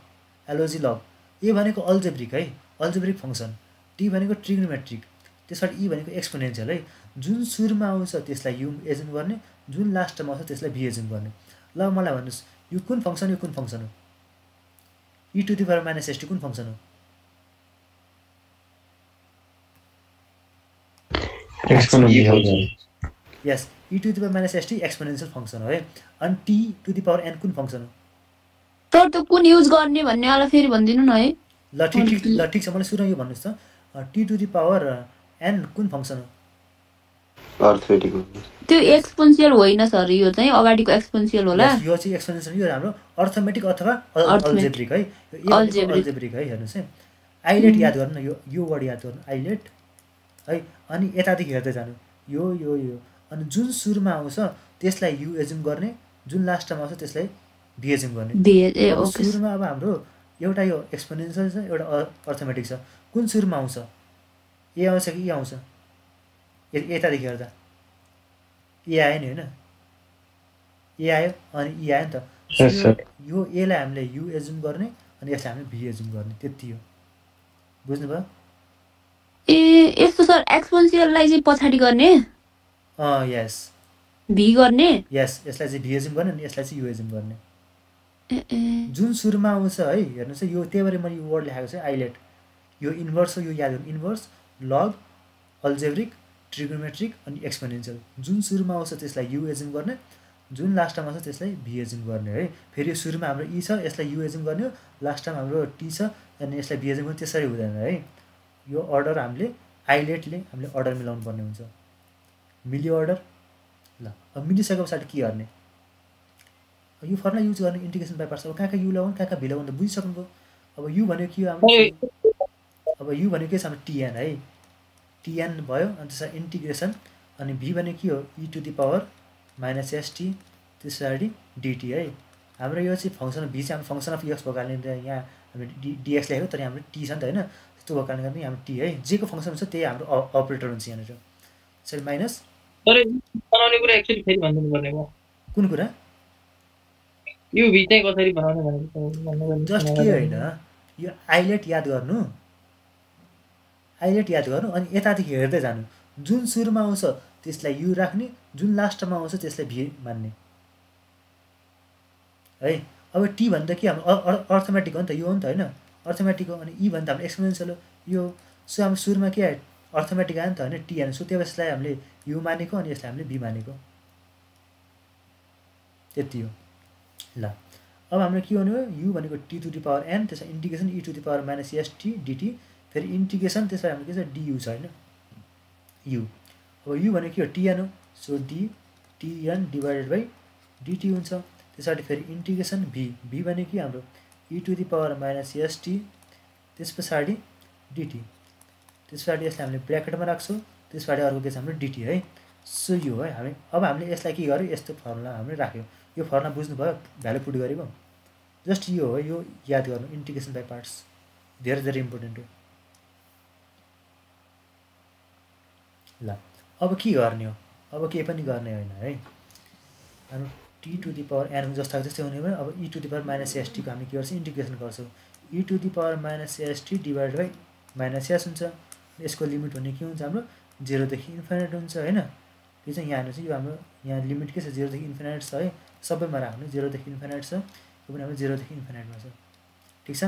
एलओजी लग ए भनेको अल्जेब्रिक फङ्सन टी भनेको ट्रिग्नोमेट्रिक त्यसबाट ई भनेको एक्सपोनेन्सियल है जुन सुरुमा आउँछ त्यसलाई यु एजुम गर्ने जुन लास्टमा आउँछ त्यसलाई भी एजुम गर्ने ल मलाई भन्नुहोस् यो कुन फङ्सन हो e to the power minus s t कुन फङ्सन हो यस e to the power minus s t exponential function हो है अनि t to the power n कुन फङ्सन हो सर त्यो कुन युज गर्ने भन्ने वाला फेरि भनिदिनु न है ल ठिक छ मलाई सुरु यो भन्नुहोस् त t to the power n कुन फङ्सन हो अर्थमेटिक त्यो एक्सपोनेन्सियल होइन सर यो चाहिँ अगाडिको एक्सपोनेन्सियल होला यो चाहिँ एक्सपोनेन्सियल यो हाम्रो अर्थमेटिक अथवा अल्जेब्रिक है अल्जेब्रिक है हेर्नुहोस् है आइलेट याद गर्नु न यो वर्ड याद गर्नु आइलेट है अनि यतादेखि हेर्दै जानु यो अनि जुन सुरुमा आउँछ त्यसलाई यु एजुम गर्ने जुन लास्टमा आउँछ त्यसलाई भी एजुम गर्ने सुरुमा अब हाम्रो एउटा यो एक्सपोनेन्सियल छ एउटा अर्थमेटिक छ कुन सुरुमा आउँछ ए आउँछ कि ई आउँछ यतादेखि हेर्दा ए आयो नि होइन ए आयो अनि ई आयो नि त यो एलाई हामीले यु एजुम गर्ने अनि यसलाई हामीले भी एजुम गर्ने त्यति हो बुझ्नुभयो ए यस्तो सर एक्सपोनेन्सियललाई चाहिँ पछाडि गर्ने यस भी गर्ने यस यसलाई चाहिँ भी एजुम गर्ने अनि यसलाई चाहिँ यु एजुम गर्ने जुन सुरुमा आउँछ है हेर्नुहोस् है यो त्यही भएर मैले यो वर्ड लेखाएको छु आइलेट यो इन्भर्स हो यो याद गर्नु इन्भर्स लग अल्जेब्रिक ट्रिग्नोमेट्रिक अनि एक्सपोनेन्सियल जुन सुरुमा आउँछ त्यसलाई यु एजुम गर्ने जुन लास्टमा आउँछ त्यसलाई भी एजुम गर्ने है फेरि यो सुरुमा हाम्रो ई छ यसलाई यु एजुम गर्ने हो लास्टमा हाम्रो टी छ अनि यसलाई भी एजुम गर्ने त्यसरी हुँदैन है यो अर्डर हामीले आइलेटले हामीले अर्डर मिलाउनु पर्ने हुन्छ मिल्यो अर्डर ल अब मिलिसके पछाडि के गर्ने यो फर्मुला युज गर्ने इन्टिग्रेसन बाई पार्ट्स अब कहाँ यु लगाउनु कहाँ भी लगाउनु त बुझिसक्नुभयो अब यु भनेको के हो हाम्रो अब यु भनेको के छ हाम्रो टिएन है टिएन भयो अनि त्यसमा इन्टिग्रेसन अनि भी भनेको के हो e to the power minus s t त्यस पछाडि डिटी है हाम्रो यो चाहिँ फङ्सन भी चाहिँ हाम्रो फङ्सन अफ एक्स भएको कारणले यहाँ हामीले डिएक्स लेखेको तर हाम्रो टी छ नि त होइन त्यो भएको कारणले गर्दा हाम्रो टी है जेको फङ्सन हुन्छ त्यही हाम्रो अपरेटर हुन्छ यहाँनिर सरी माइनस बनाउने कुरा एक्चुअली फेरि भनिदिनु पर्ने भयो कुन कुरा यो भी चाहिँ कसरी बनाउने भनेको जस्ट के होइन यो आइलेट याद गर्नु अनि यतादेखि हेर्दै जानु जुन सुरुमा आउँछ त्यसलाई यु राख्ने जुन लास्टमा आउँछ त्यसलाई भी मान्ने है अब टी भन्दा के हाम्रो अर्थमेटिक हो नि त यो हो नि त होइन अर्थमेटिक हो। अनि ई भन्दा हाम्रो एक्सपोनेन्सियल हो यो। सो हाम्रो सुरुमा के आयो अर्थमेटिक आयो नि त होइन टी आयो। सो त्यो यसलाई हामीले यु मानेको अनि यसलाई हामीले बी मानेको त्यति हो। ल अब हाम्रो के भन्यो यु भनेको t to the power n त्यसमा integration e to the power minus s t d t फेरि इन्टिग्रेसन त्यसमा हाम्रो के छ डियु छ होइन यु। अब यु भनेको के हो टिएन हो। So d t n divided by d t हुन्छ। त्यसपछि फेरि इन्टिग्रेसन भी भनेको के हाम्रो e to the power minus s t त्यस पछाडि डिटी त्यस पछाडि यसलाई हामीले ब्र्याकेटमा राख्छौँ त्यस पछाडि अर्को के छ हाम्रो डिटी है। सो यो है हामी अब हामीले यसलाई के गर्यो यस्तो फर्मुला हामीले राख्यो। यो फर्मुला बुझ्नुभयो भ्यालु पुट गरेको जस्ट यो हो यो याद गर्नु इन्टिग्रेसन बाई पार्ट्स धेरै धेरै इम्पोर्टेन्ट हो। ल अब के गर्ने हो अब केही पनि गर्ने होइन है। हाम्रो t to the power n जस्तो जस्तै हुने भयो। अब e to the power minus एसटीको हामी के गर्छौँ इन्टिग्रेसन गर्छौँ। E to the power minus s t divide by minus s हुन्छ। यसको लिमिट भन्ने के हुन्छ हाम्रो 0 देखि इन्फाइनाइट हुन्छ होइन। यो चाहिँ यहाँ हेर्नु चाहिँ यो हाम्रो यहाँ लिमिट के छ 0 देखि इन्फाइनाइट छ है सबैमा राख्नु 0 देखि इन्फाइनाइट छ। यो पनि हाम्रो 0 देखि इन्फाइनाइटमा छ ठिक छ।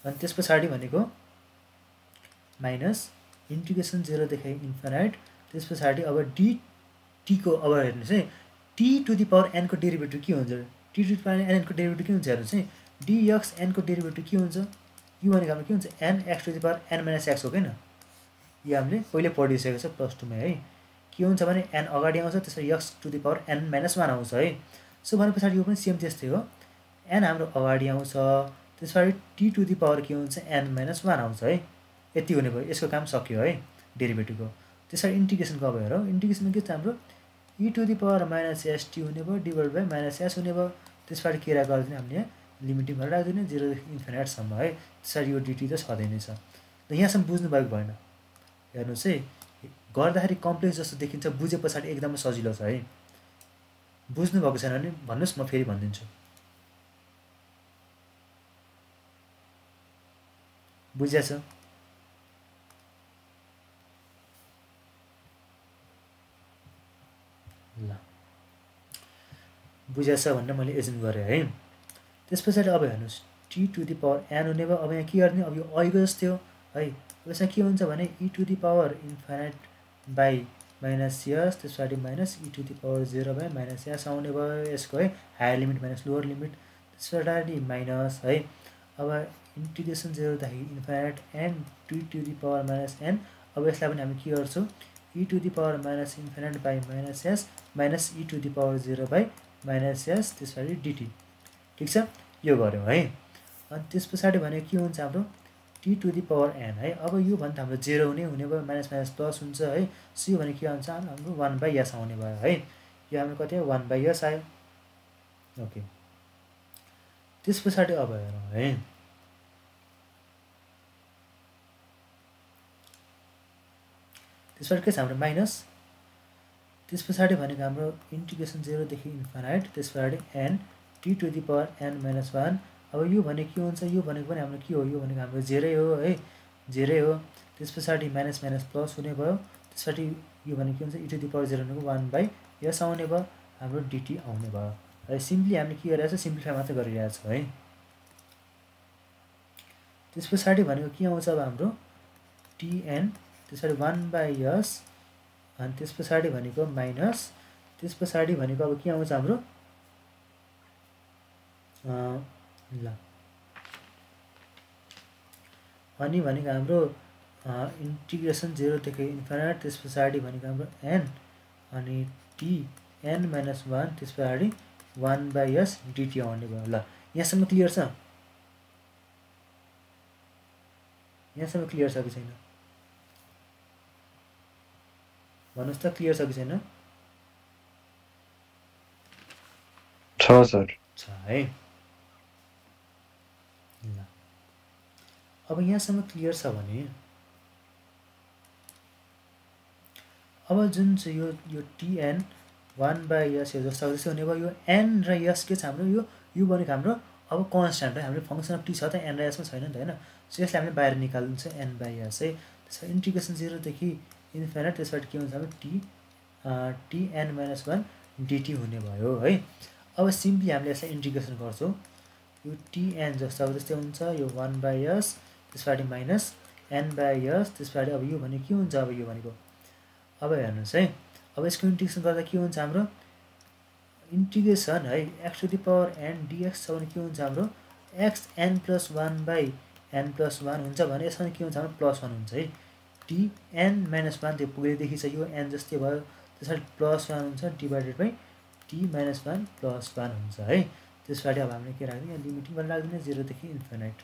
अनि त्यस पछाडि भनेको माइनस इन्टिग्रेसन 0 देखि इन्फाइनाइट त्यस पछाडि अब डिटीको अब हेर्नुहोस् है टी टु दी पावर एनको डेरिभेटिभ के हुन्छ टी टु दी पावर एनको डेरिभेटिभ के हुन्छ हेर्नुहोस् है डिएक्स एनको डेरिभेटिभ के हुन्छ यो भनेको हाम्रो के हुन्छ n x to the power n minus x हो किन यो हामीले पहिले पढिसकेको छ प्लस टूमा है। के हुन्छ भने एन अगाडि आउँछ त्यसपछि x to the power n minus 1 आउँछ है। सो भने पछाडि यो पनि सेम त्यस्तै हो एन हाम्रो अगाडि आउँछ त्यस पछाडि टी टु दी पावर के हुन्छ एन माइनस 1 आउँछ है। यति हुने भयो यसको काम सक्यो है डेरिभेटिभको। त्यसरी इन्टिग्रेसनको अब हेरौँ इन्टिग्रेसनमा के छ हाम्रो e to the power minus s t हुने भयो डिभाइड बाई माइनस एस हुने भयो। त्यसपछि के गरिदिने हामीले लिमिटिङ गरेर राखिदिने 0 देखि इन्फिनाइटसम्म है। त्यसरी यो डिटी त छँदैन छ। ल यहाँसम्म बुझ्नु भएको भएन हेर्नुहोस् है गर्दाखेरि कम्प्लेक्स जस्तो देखिन्छ बुझे पछाडि एकदमै सजिलो छ है। बुझ्नु भएको छैन भने भन्नुहोस् म फेरि भनिदिन्छु। बुझेछ ल बुझेछ भनेर मैले एजुम गरेँ है। त्यस पछाडि अब हेर्नुहोस् t to the power n हुने भयो। अब यहाँ के गर्ने अब यो अहिलेको जस्तै हो है। यसमा के हुन्छ भने e to the power infinite by minus s त्यस पछाडि minus e to the power 0 by minus s आउने भयो यसको है higher limit minus lower limit त्यस पछाडि माइनस है। अब इन्टिग्रेसन 0 देखि infinite n t to the power minus n. अब यसलाई पनि हामी के गर्छौँ e to the power minus infinite by minus s minus e to the power 0 by minus s त्यस पछाडि डिटी ठिक छ यो गऱ्यौँ है। अनि त्यस पछाडि भने के हुन्छ हाम्रो t to the power n है। अब यो भने त हाम्रो 0 हुने भयो माइनस माइनस प्लस हुन्छ है। सो यो भने के हुन्छ हाम्रो 1 बाई एस आउने भयो है। यो हाम्रो कति हो 1 बाई एस आयो ओके। त्यस पछाडि अब हेरौँ है त्यसपछि के छ हाम्रो माइनस त्यस पछाडि भनेको हाम्रो इन्टिग्रेसन 0 देखि इन्फाइनाइट त्यस पछाडि n t to the power n minus 1। अब यो भनेको के हुन्छ यो भनेको पनि हाम्रो के हो यो भनेको हाम्रो 0 हो है 0 हो। त्यस पछाडि माइनस माइनस प्लस हुने भयो त्यस पछाडि यो भनेको के हुन्छ ई टु दी पावर 0 भनेको 1 बाई एस आउने भयो हाम्रो डिटी आउने भयो है। सिम्पली हामीले के गरिरहेको छ सिम्प्लिफाई मात्रै गरिरहेको छ है। त्यस पछाडि भनेको के आउँछ अब हाम्रो टिएन त्यस पछाडि 1 बाई एस अनि त्यस पछाडि भनेको माइनस त्यस पछाडि भनेको अब के आउँछ हाम्रो ल अनि भनेको हाम्रो इन्टिग्रेसन 0 देखि इन्फाइनाइट त्यस पछाडि भनेको हाम्रो एन अनि टी एन माइनस 1 त्यस पछाडि 1 बाई एस डिटी आउने भयो। ल यहाँसम्म क्लियर छ यहाँसम्म क्लियर छ कि छैन भन्नुहोस् त क्लियर छ कि छैन छ सर छ है। ल अब यहाँसम्म क्लियर छ भने अब जुन चाहिँ यो टिएन 1 बाई एस यो जस्तो जस्तै हुने भयो। यो एन र एस के छ हाम्रो यो भनेको हाम्रो अब कन्सट्यान्ट है। हाम्रो फङ्सन अफ टी छ त एन र एसमा छैन नि त होइन। सो यसलाई हामीले बाहिर निकाल्नु छ एन बाई एस है। त्यसमा इन्टिग्रेसन 0 देखि इन्फाइनाइट त्यसबाट के हुन्छ हाम्रो टिएन माइनस 1 डिटी हुने भयो है। अब सिम्पली हामीले यसलाई इन्टिग्रेसन गर्छौँ यो टिएन जस्तो अब त्यस्तै हुन्छ यो 1/s त्यसपछि माइनस n/s त्यसपछि अब यो भने के हुन्छ अब यो भनेको अब हेर्नुहोस् है अब यसको इन्टिग्रेसन गर्दा के हुन्छ हाम्रो इन्टिग्रेसन है x to the power n dx छ भने के हुन्छ हाम्रो xn + 1/n+1 हुन्छ भने यसमा के हुन्छ हाम्रो +1 हुन्छ है tn - 1 त्यो पुगेदेखि छ यो n जस्तै भयो त्यसपछि +1 हुन्छ डिभाइडेड बाइ t - 1 + 1 हुन्छ है त्यसपछि अब हामीले के राख्दिने लिमिटिङ गर्न राख्दिने 0 देखि इन्फिनाइट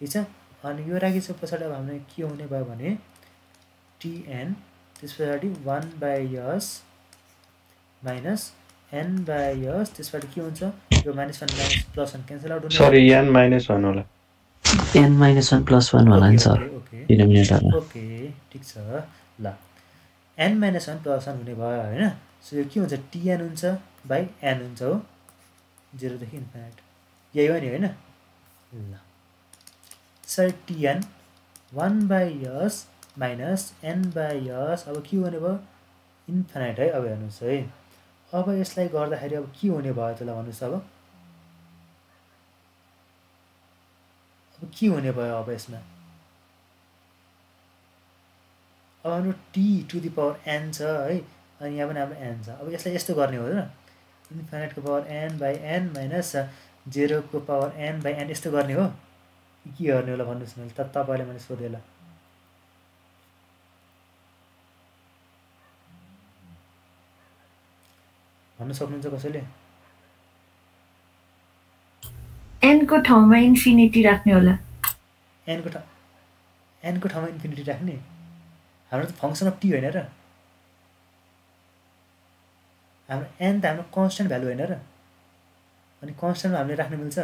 ठीक छ अनि यो राखिसके पछाडि अब हामीले के हुने भयो भने tn त्यसपछि 1/s माइनस n/s त्यसपछि के हुन्छ यो -1 +1 क्यान्सल आउट हुने सरी n -1 होला n - 1 + 1 होला नि सर ओके डिनोमिनेटरमा ओके ठीक छ ल n - 1 + 1 हुने भयो हैन सो यो के हुन्छ tn हुन्छ बाइ n हुन्छ हो 0 देखि इन्फिनाइट यही हो नि हैन ल sir tn 1/s minus n/s अब के हुने भयो इन्फिनाइट है अब हेर्नुहोस् है अब यसलाई गर्दाखेरि अब के हुने भयो त ल भन्नुहोस् अब के हुने भयो अब यसमा अब हाम्रो t to the power n छ है अनि यहाँ पनि हाम्रो n छ अब यसलाई यस्तो गर्ने हो र इन्फिनाइटको पावर n/n माइनस 0 को पावर n/n यस्तो गर्ने हो के गर्ने होला भन्नुहोस् न त तपाईँले मैले सोधेँ ल भन्न सक्नुहुन्छ कसैले n को ठाउँमा इन्फिनिटी राख्ने होला n को ठाउँमा इन्फिनिटी राख्ने हाम्रो त फङ्सन अफ t होइन र हाम्रो n त हाम्रो कन्स्ट्यान्ट भ्यालु होइन र अनि कन्स्ट्यान्टमा हामीले राख्न मिल्छ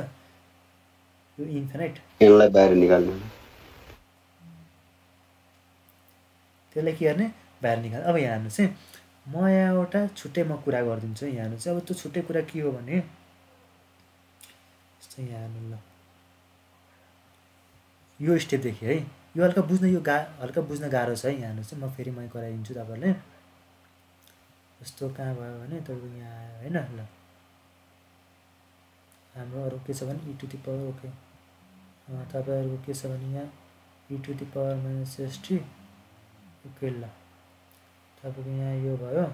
यो इन्फिनाइट यसलाई बाहिर निकाल्नु त्यसलाई के गर्ने बाहिर निकाल्नु अब यहाँ हेर्नुहोस् है म यहाँ एउटा छुट्टै म कुरा गरिदिन्छु यहाँ हेर्नुहोस् अब त्यो छुट्टै कुरा के हो भने जस्तै यहाँ हेर्नु ल यो स्टेपदेखि है यो हल्का बुझ्न गाह्रो छ है यहाँ हेर्नुहोस् है म फेरि मै गराइदिन्छु तपाईँहरूले जस्तो कहाँ भयो भने तपाईँको यहाँ आयो होइन ल हाम्रो अरू के छ भने e to the power okay तपाईँहरूको के छ भने यहाँ e to the power -st okay ल तपाईँको यहाँ यो भयो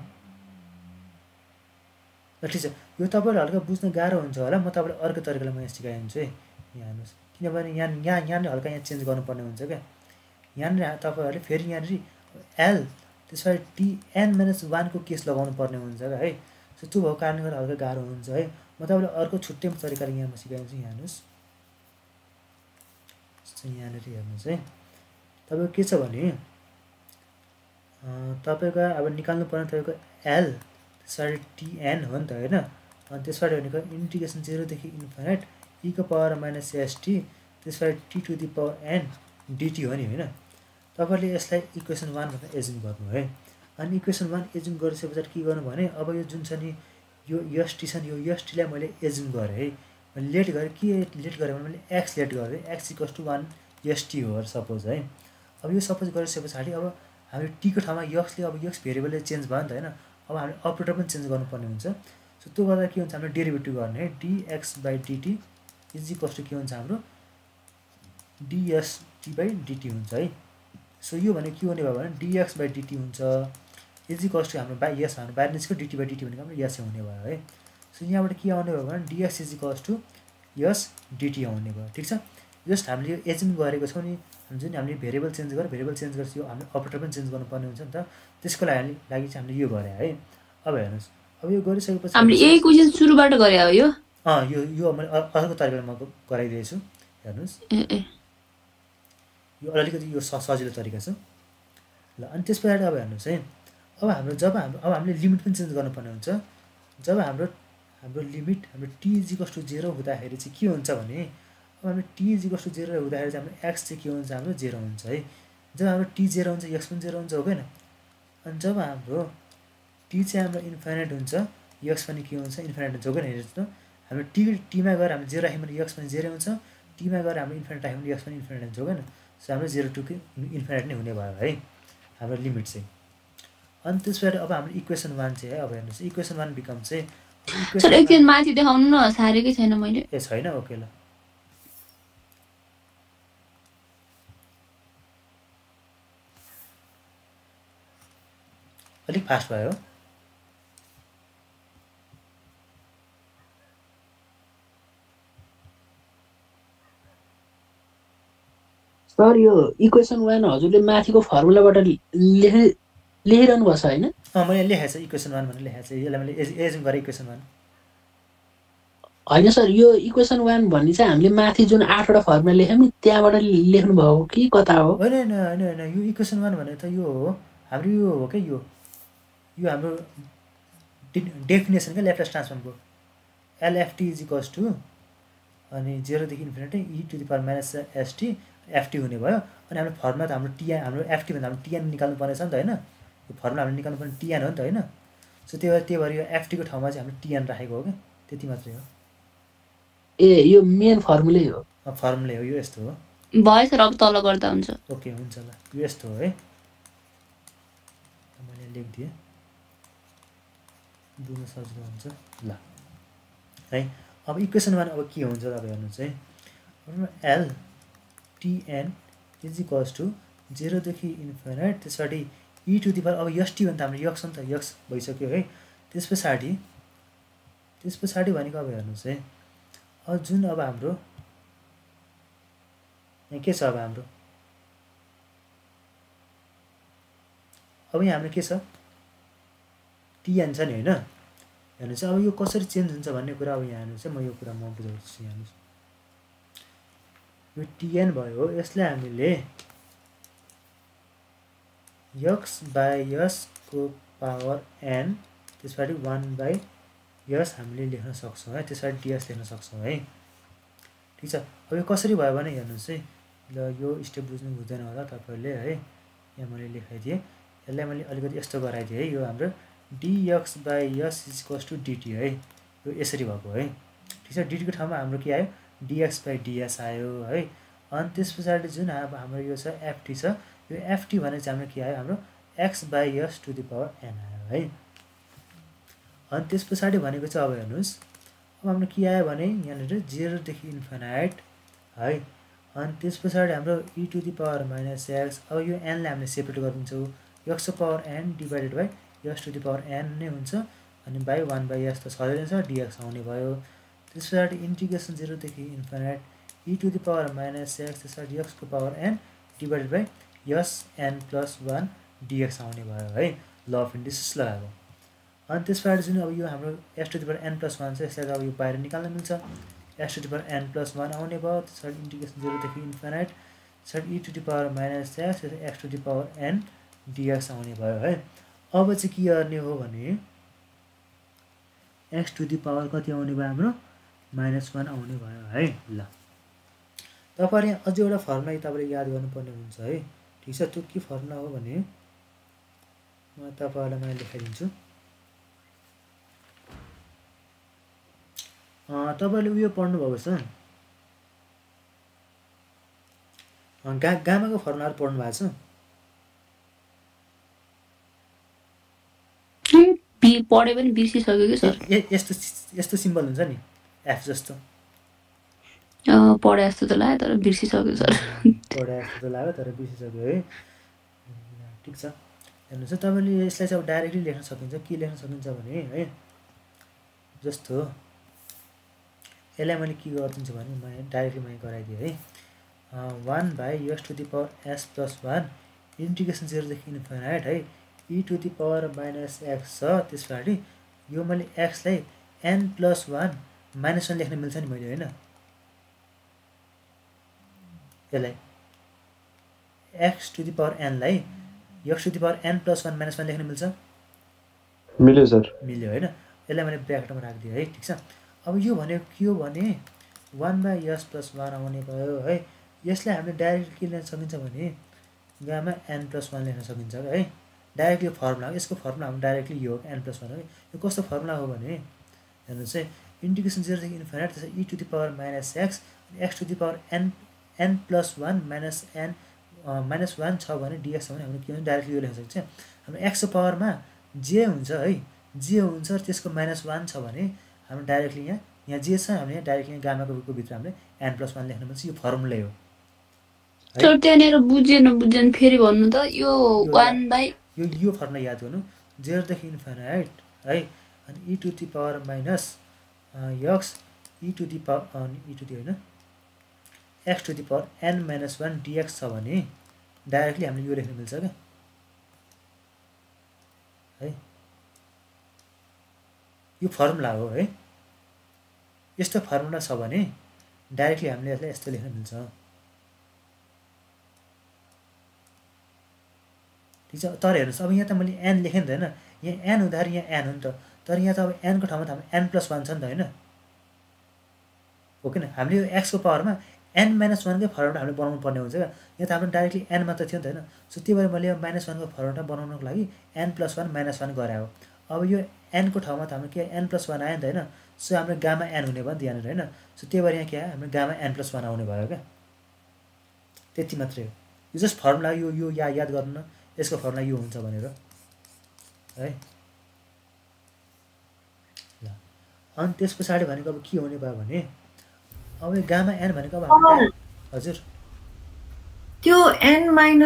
ल ठिक छ यो तपाईँहरू हल्का बुझ्न गाह्रो हुन्छ होला म तपाईँलाई अर्को तरिकाले म यहाँ सिकाइदिन्छु है यहाँ हेर्नुहोस् किनभने यहाँनिर हल्का यहाँ चेन्ज गर्नुपर्ने हुन्छ क्या यहाँनिर तपाईँहरूले फेरि यहाँनिर एल त्यसपछि tn - 1 को केस लगाउनु पर्ने हुन्छ क्या है सो त्यो भएको कारणले गर्दा हल्का गाह्रो हुन्छ है म तपाईँलाई अर्को छुट्टै तरिकाले यहाँ म सिकाइदिन्छु यहाँ हेर्नुहोस् यहाँनिर हेर्नुहोस् है तपाईँको के छ भने तपाईँको अब निकाल्नु पर्ने तपाईँको एल त्यसपछि tn हो नि त होइन अनि त्यसबाट भनेको इन्टिग्रेसन 0 देखि इन्फिनाइट e को पावर -st त्यसपछि t to the power n dt हो नि होइन तपाईँले यसलाई इक्वेसन 1 भनेर एज्युम गर्नु है अनि इक्वेसन 1 एज्युम गरिसके पछाडि के गर्नु भने अब यो जुन छ नि यो st छ नि यो st लाई मैले एज्युम गरेँ है मैले लेट गरेँ के लेट गरेँ भने मैले x लेट गरेँ x = 1 st हो सपोज है अब यो सपोज गरिसके पछाडि अब हामीले t को ठाउँमा x ले अब x भेरिएबलले चेन्ज भयो नि त होइन अब हामीले अपरेटर पनि चेन्ज गर्नुपर्ने हुन्छ सो त्यो गर्दा के हुन्छ हामीले डेरिभेटिभ गर्ने है dx/dt = के हुन्छ हाम्रो dst/dt हुन्छ है सो यो भने के हुने भयो भने dx/dt हुन्छ = हाम्रो हाम्रो बाहिर निस्क्यो dt/dt भनेको हाम्रो यस हुने भयो है सो यहाँबाट के आउने भयो भने dx = यस dt आउने भयो ठिक छ जस्ट हामीले यो एज्युम गरेको छौँ नि जुन हामीले भेरिएबल चेन्ज गरेपछि यो हामीले अपरेटर पनि चेन्ज गर्नुपर्ने हुन्छ नि त त्यसको लागि चाहिँ हामीले यो गरे है अब हेर्नुहोस् अब यो गरिसकेपछि हामीले यही क्वेशन सुरुबाट गरे हो यो यो मैले अर्को तरिकाले म गराइदिएको छु हेर्नुहोस् यो अलिकति यो सजिलो तरिका छ ल अनि त्यस पछाडि अब हेर्नुहोस् है अब हामीले लिमिट पनि चेन्ज गर्नुपर्ने हुन्छ जब हाम्रो लिमिट हाम्रो t = 0 हुँदाखेरि चाहिँ के हुन्छ भने अब हाम्रो t = 0 हुँदाखेरि चाहिँ हाम्रो x चाहिँ के हुन्छ हाम्रो 0 हुन्छ है जब हाम्रो t 0 हुन्छ x पनि 0 हुन्छ हो हैन अनि जब हाम्रो t चाहिँ हाम्रो इन्फिनाइट हुन्छ x पनि के हुन्छ इन्फिनाइट हुन्छ हो हैन हेर्नुस् त हाम्रो t मा गएर हामी 0 राख्यौँ भने x पनि 0 हुन्छ t मा गएर हामी इन्फिनाइट राख्यौँ भने x पनि इन्फिनाइट हुन्छ हो हैन सो हाम्रो 0 टु इन्फिनाइट नै हुने भयो है हाम्रो लिमिट चाहिँ अनि त्यसबाट अब हाम्रो इक्वेसन 1 चाहिँ है अब हेर्नुस् इक्वेसन 1 बिकम चाहिँ सर एकछिन माथि देखाउनु न, सारेकै छैन मैले। ए छैन, ओके ल। अलिक फास्ट भयो। सर यो इक्वेसन 1 हजुरले माथिको फर्मुलाबाट लेखिरहनु भएको छ होइन? मैले लेखेको छ इक्वेसन 1 भनेर लेखेको छ। यसलाई मैले एज्युम गरेँ इक्वेसन 1 होइन सर, यो इक्वेसन 1 भन्ने चाहिँ हामीले माथि जुन 8 वटा फर्मुला लेख्यौँ नि त्यहाँबाट लेख्नु भएको हो कि कता हो? होइन होइन होइन होइन, यो इक्वेसन 1 भनेको त यो हो हाम्रो, यो हो क्या, यो हाम्रो डेफिनेसन क्या ल्याप्लास ट्रान्सफर्मको। एलएफटी इज इक्वल्स टु अनि 0 देखि इन्फिनिटी e⁻ st एफटी हुने भयो। अनि हाम्रो फर्मुला त हाम्रो टिएन, हाम्रो एफटी भन्दा हाम्रो टिएन निकाल्नु पर्ने छ नि त होइन? यो फर्मुला हामीले निकाल्नु पर्ने टिएन हो नि त होइन? सो त्यही भएर यो एफटीको ठाउँमा चाहिँ हामीले टिएन राखेको हो क्या, त्यति मात्रै हो। ए यो मेन फर्मुलै हो? फर्मुलै हो, यो यस्तो हो। भयो सर, अब तल गर्दा हुन्छ। ओके हुन्छ ल, यो यस्तो हो है। मैले लेखिदिएँ, बुझ्न सजिलो हुन्छ ल है। अब इक्वेसन 1 अब के हुन्छ अब हेर्नुहोस् है। L t n is equals to 0 देखि इन्फिनिट, त्यस पछाडि e⁻, अब एसटी भने त हाम्रो यक्स हो नि त, यक्स भइसक्यो है। त्यस पछाडि भनेको अब हेर्नुहोस् है, अब जुन अब हाम्रो के छ, अब हाम्रो अब यहाँ हाम्रो के छ, टिएन छ नि होइन? हेर्नुहोस् अब यो कसरी चेन्ज हुन्छ भन्ने कुरा अब यहाँ हेर्नुहोस् है, म यो कुरा म बुझाउँछु। हेर्नुहोस् यो टिएन भयो, यसलाई हामीले यक्स बाई यसको पावर एन, त्यस पछाडि 1 बाई यस हामीले लेख्न सक्छौँ है, त्यस पछाडि डिएस लेख्न सक्छौँ है। ठिक छ। अब यो कसरी भयो भने हेर्नुहोस् है, ल यो स्टेप बुझ्दैन होला तपाईँहरूले है। यहाँ मैले लेखाइदिएँ, यसलाई मैले अलिकति यस्तो गराइदिएँ है। यो हाम्रो dx by s is equals to dt है, यो यसरी भएको है। ठिक छ। डिटीको ठाउँमा हाम्रो के आयो, डिएक्स बाई डिएस आयो है। अनि त्यस पछाडि जुन अब हाम्रो यो छ एफटी छ, यो एफटी भने चाहिँ हाम्रो के आयो, हाम्रो x by s to the power n आयो है। अनि त्यस पछाडि भनेको चाहिँ अब हेर्नुहोस्, अब हाम्रो के आयो भने यहाँनिर 0 देखि इन्फिनिट है। अनि त्यस पछाडि हाम्रो e⁻⁻x, अब यो एनलाई हामीले सेपरेट गरिदिन्छौँ, एक्सको power n divided by s to the power n नै हुन्छ। अनि बाई 1 बाई यस त सजिलै छ, डिएक्स आउने भयो। त्यस पछाडि इन्टिग्रेसन 0 देखि इन्फिनिट e⁻⁻x, त्यस पछाडि एक्सको power n divided by s n plus 1 d x आउने भयो है। ल अफ इन्डिसेस लगाएको। अनि त्यस पछाडि जुन अब यो हाम्रो s to the power n plus 1 छ, यसलाई अब यो बाहिर निकाल्न मिल्छ, s to the power n plus 1 आउने भयो। त्यस पछाडि इन्टिग्रेसन 0 देखि इन्फिनिट, त्यसपछि e⁻⁻x, x to the power n dx आउने भयो है। अब चाहिँ के गर्ने हो भने एक्स टु द पावर कति आउने भयो, हाम्रो -1 आउने भयो है। ल तपाईँले यहाँ अझै एउटा फर्मुला तपाईँले याद गर्नुपर्ने हुन्छ है। ठिक छ। त्यो के फर्मुला हो भने म तपाईँहरूलाई मैले लेखाइदिन्छु। तपाईँले उयो पढ्नुभएको छ, गामाको फर्मुलाहरू पढ्नु भएको छ? पढे पनि बिर्सिसक्यो कि सर। यस्तो सिम्बल हुन्छ नि, एफ जस्तो। पढे जस्तो त लाग्यो तर बिर्सिसक्यो सर। पढे जस्तो त लाग्यो तर बिर्सिसक्यो है। ठिक छ। हेर्नुहोस् है, तपाईँले यसलाई चाहिँ अब डाइरेक्टली लेख्न सकिन्छ। के लेख्न सकिन्छ भने है, जस्तो यसलाई मैले के गरिदिन्छु भने म डाइरेक्टली मैले गराइदिएँ है। 1 by s to the power s plus 1 integration 0 देखि इन्फिनिट है, e⁻⁻x छ। त्यस पछाडि यो मैले एक्सलाई n प्लस 1 -1 लेख्न मिल्छ नि मैले होइन? यसलाई एक्स टु द पावर एनलाई x to the power n plus 1 -1 लेख्न मिल्छ? मिल्यो सर, मिल्यो होइन? यसलाई मैले ब्र्याकेटमा राखिदिएँ है। ठिक छ। अब यो भनेको के हो भने 1 बाई यस प्लस 1 आउने भयो है। यसलाई हामीले डाइरेक्ट के लेख्न सकिन्छ भने गामा एन प्लस 1 लेख्न सकिन्छ है। डाइरेक्टली यो फर्मुला हो, यसको फर्मुला हाम्रो डाइरेक्टली यो हो, एन प्लस 1 हो। यो कस्तो फर्मुला हो भने हेर्नुहोस् है, इन्टिग्रेसन 0 देखि इन्फिनिट, त्यसपछि e⁻⁻x, x to the power n plus 1 -1 छ भने डिएक्स हो भने हाम्रो के हुन्छ, डाइरेक्टली यो लेख्न सक्छ। हाम्रो एक्सको पावरमा जे हुन्छ है, जे हुन्छ त्यसको -1 छ भने हाम्रो डाइरेक्टली यहाँ जे छ हामीले डाइरेक्टली गामाको भित्र हामीले n+1 लेख्नु पर्छ। यो फर्मुलै हो सर त्यहाँनिर बुझेन फेरि भन्नु त यो 1 बाइ यो फर्मुला याद गर्नु 0 देखि इन्फिनाइट है अनि e to the power minus x e to the power होइन x to the power n-1 dx छ भने डाइरेक्टली हामीले यो लेख्न मिल्छ क्या है। यो फर्मुला हो है। यस्तो फर्मुला छ भने डाइरेक्टली हामीले यसलाई यस्तो लेख्न मिल्छ। ठिक छ। तर हेर्नुहोस् अब यहाँ त मैले n लेखेँ नि त होइन, यहाँ n हुँदाखेरि यहाँ n हो नि त, तर यहाँ त अब n को ठाउँमा त हाम्रो n+1 छ नि त होइन, हो किन? हामीले यो x को पावरमा n-1 कै फर्मुला हामीले बनाउनु पर्ने हुन्छ क्या। यहाँ त हाम्रो डाइरेक्टली n मात्र थियो नि त होइन। सो त्यही भएर मैले यो -1 को फर्मुला बनाउनको लागि n+1 -1 गरे हो। अब यो n को ठाउँमा त हाम्रो के n+1 आयो नि त होइन। सो हाम्रो गामा n हुने भयो नि त यहाँनिर होइन। सो त्यही भएर यहाँ के आयो हाम्रो गामा n+1 आउने भयो क्या। त्यति मात्रै हो। यो जस्ट फर्मुला यो याद गर्नु न, यसको फर्मुला यो हुन्छ भनेर है। ल अनि त्यस पछाडि भनेको अब के हुने भयो भने अब यो गामा n भनेको अब हाम्रो हजुर त्यो n-1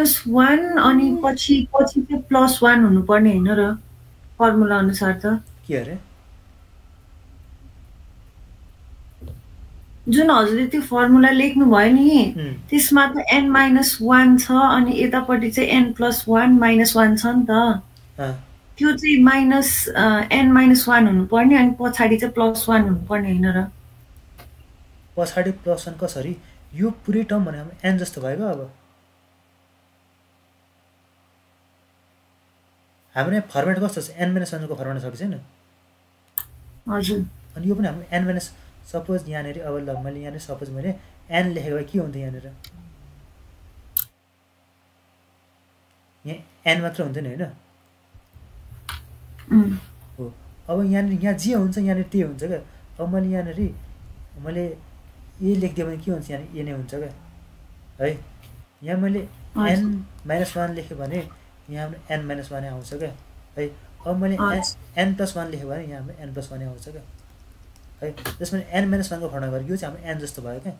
अनि पछि चाहिँ +1 हुनुपर्ने होइन र फर्मुला अनुसार त के अरे जुन हजुरले त्यो फर्मुला लेख्नु भयो नि त्यसमा त n-1 छ अनि यतापट्टि चाहिँ n+1 -1 छ नि त। त्यो चाहिँ n-1 हुनुपर्ने अनि पछाडि चाहिँ +1 हुनुपर्ने होइन र? पछाडि +1 कसरी? यो पुरै टर्म भने हाम्रो n जस्तो भयो अब हाम्रो यहाँ फर्मेट कस्तो छ n-1 को फर्मेट छ कि छैन? हजुर। अनि यो पनि हाम्रो n- सपोज यहाँनिर अब ल मैले यहाँनिर सपोज मैले n लेखेको भए के हुन्थ्यो यहाँनिर? यहाँ n मात्र हुन्थ्यो नि होइन? हो। अब यहाँनिर यहाँ जे हुन्छ यहाँनिर त्यही हुन्छ क्या। अब मैले यहाँनिर मैले ए लेखिदियो भने के हुन्छ यहाँनिर ए नै हुन्छ क्या है। यहाँ मैले n-1 लेखेँ भने यहाँ हाम्रो n-1 आउँछ क्या है। अब मैले n+1 लेखेँ भने यहाँ हाम्रो n+1 आउँछ क्या है। त्यसमा n-1 को फर्मुला गरेर यो चाहिँ हाम्रो n जस्तो भयो क्या।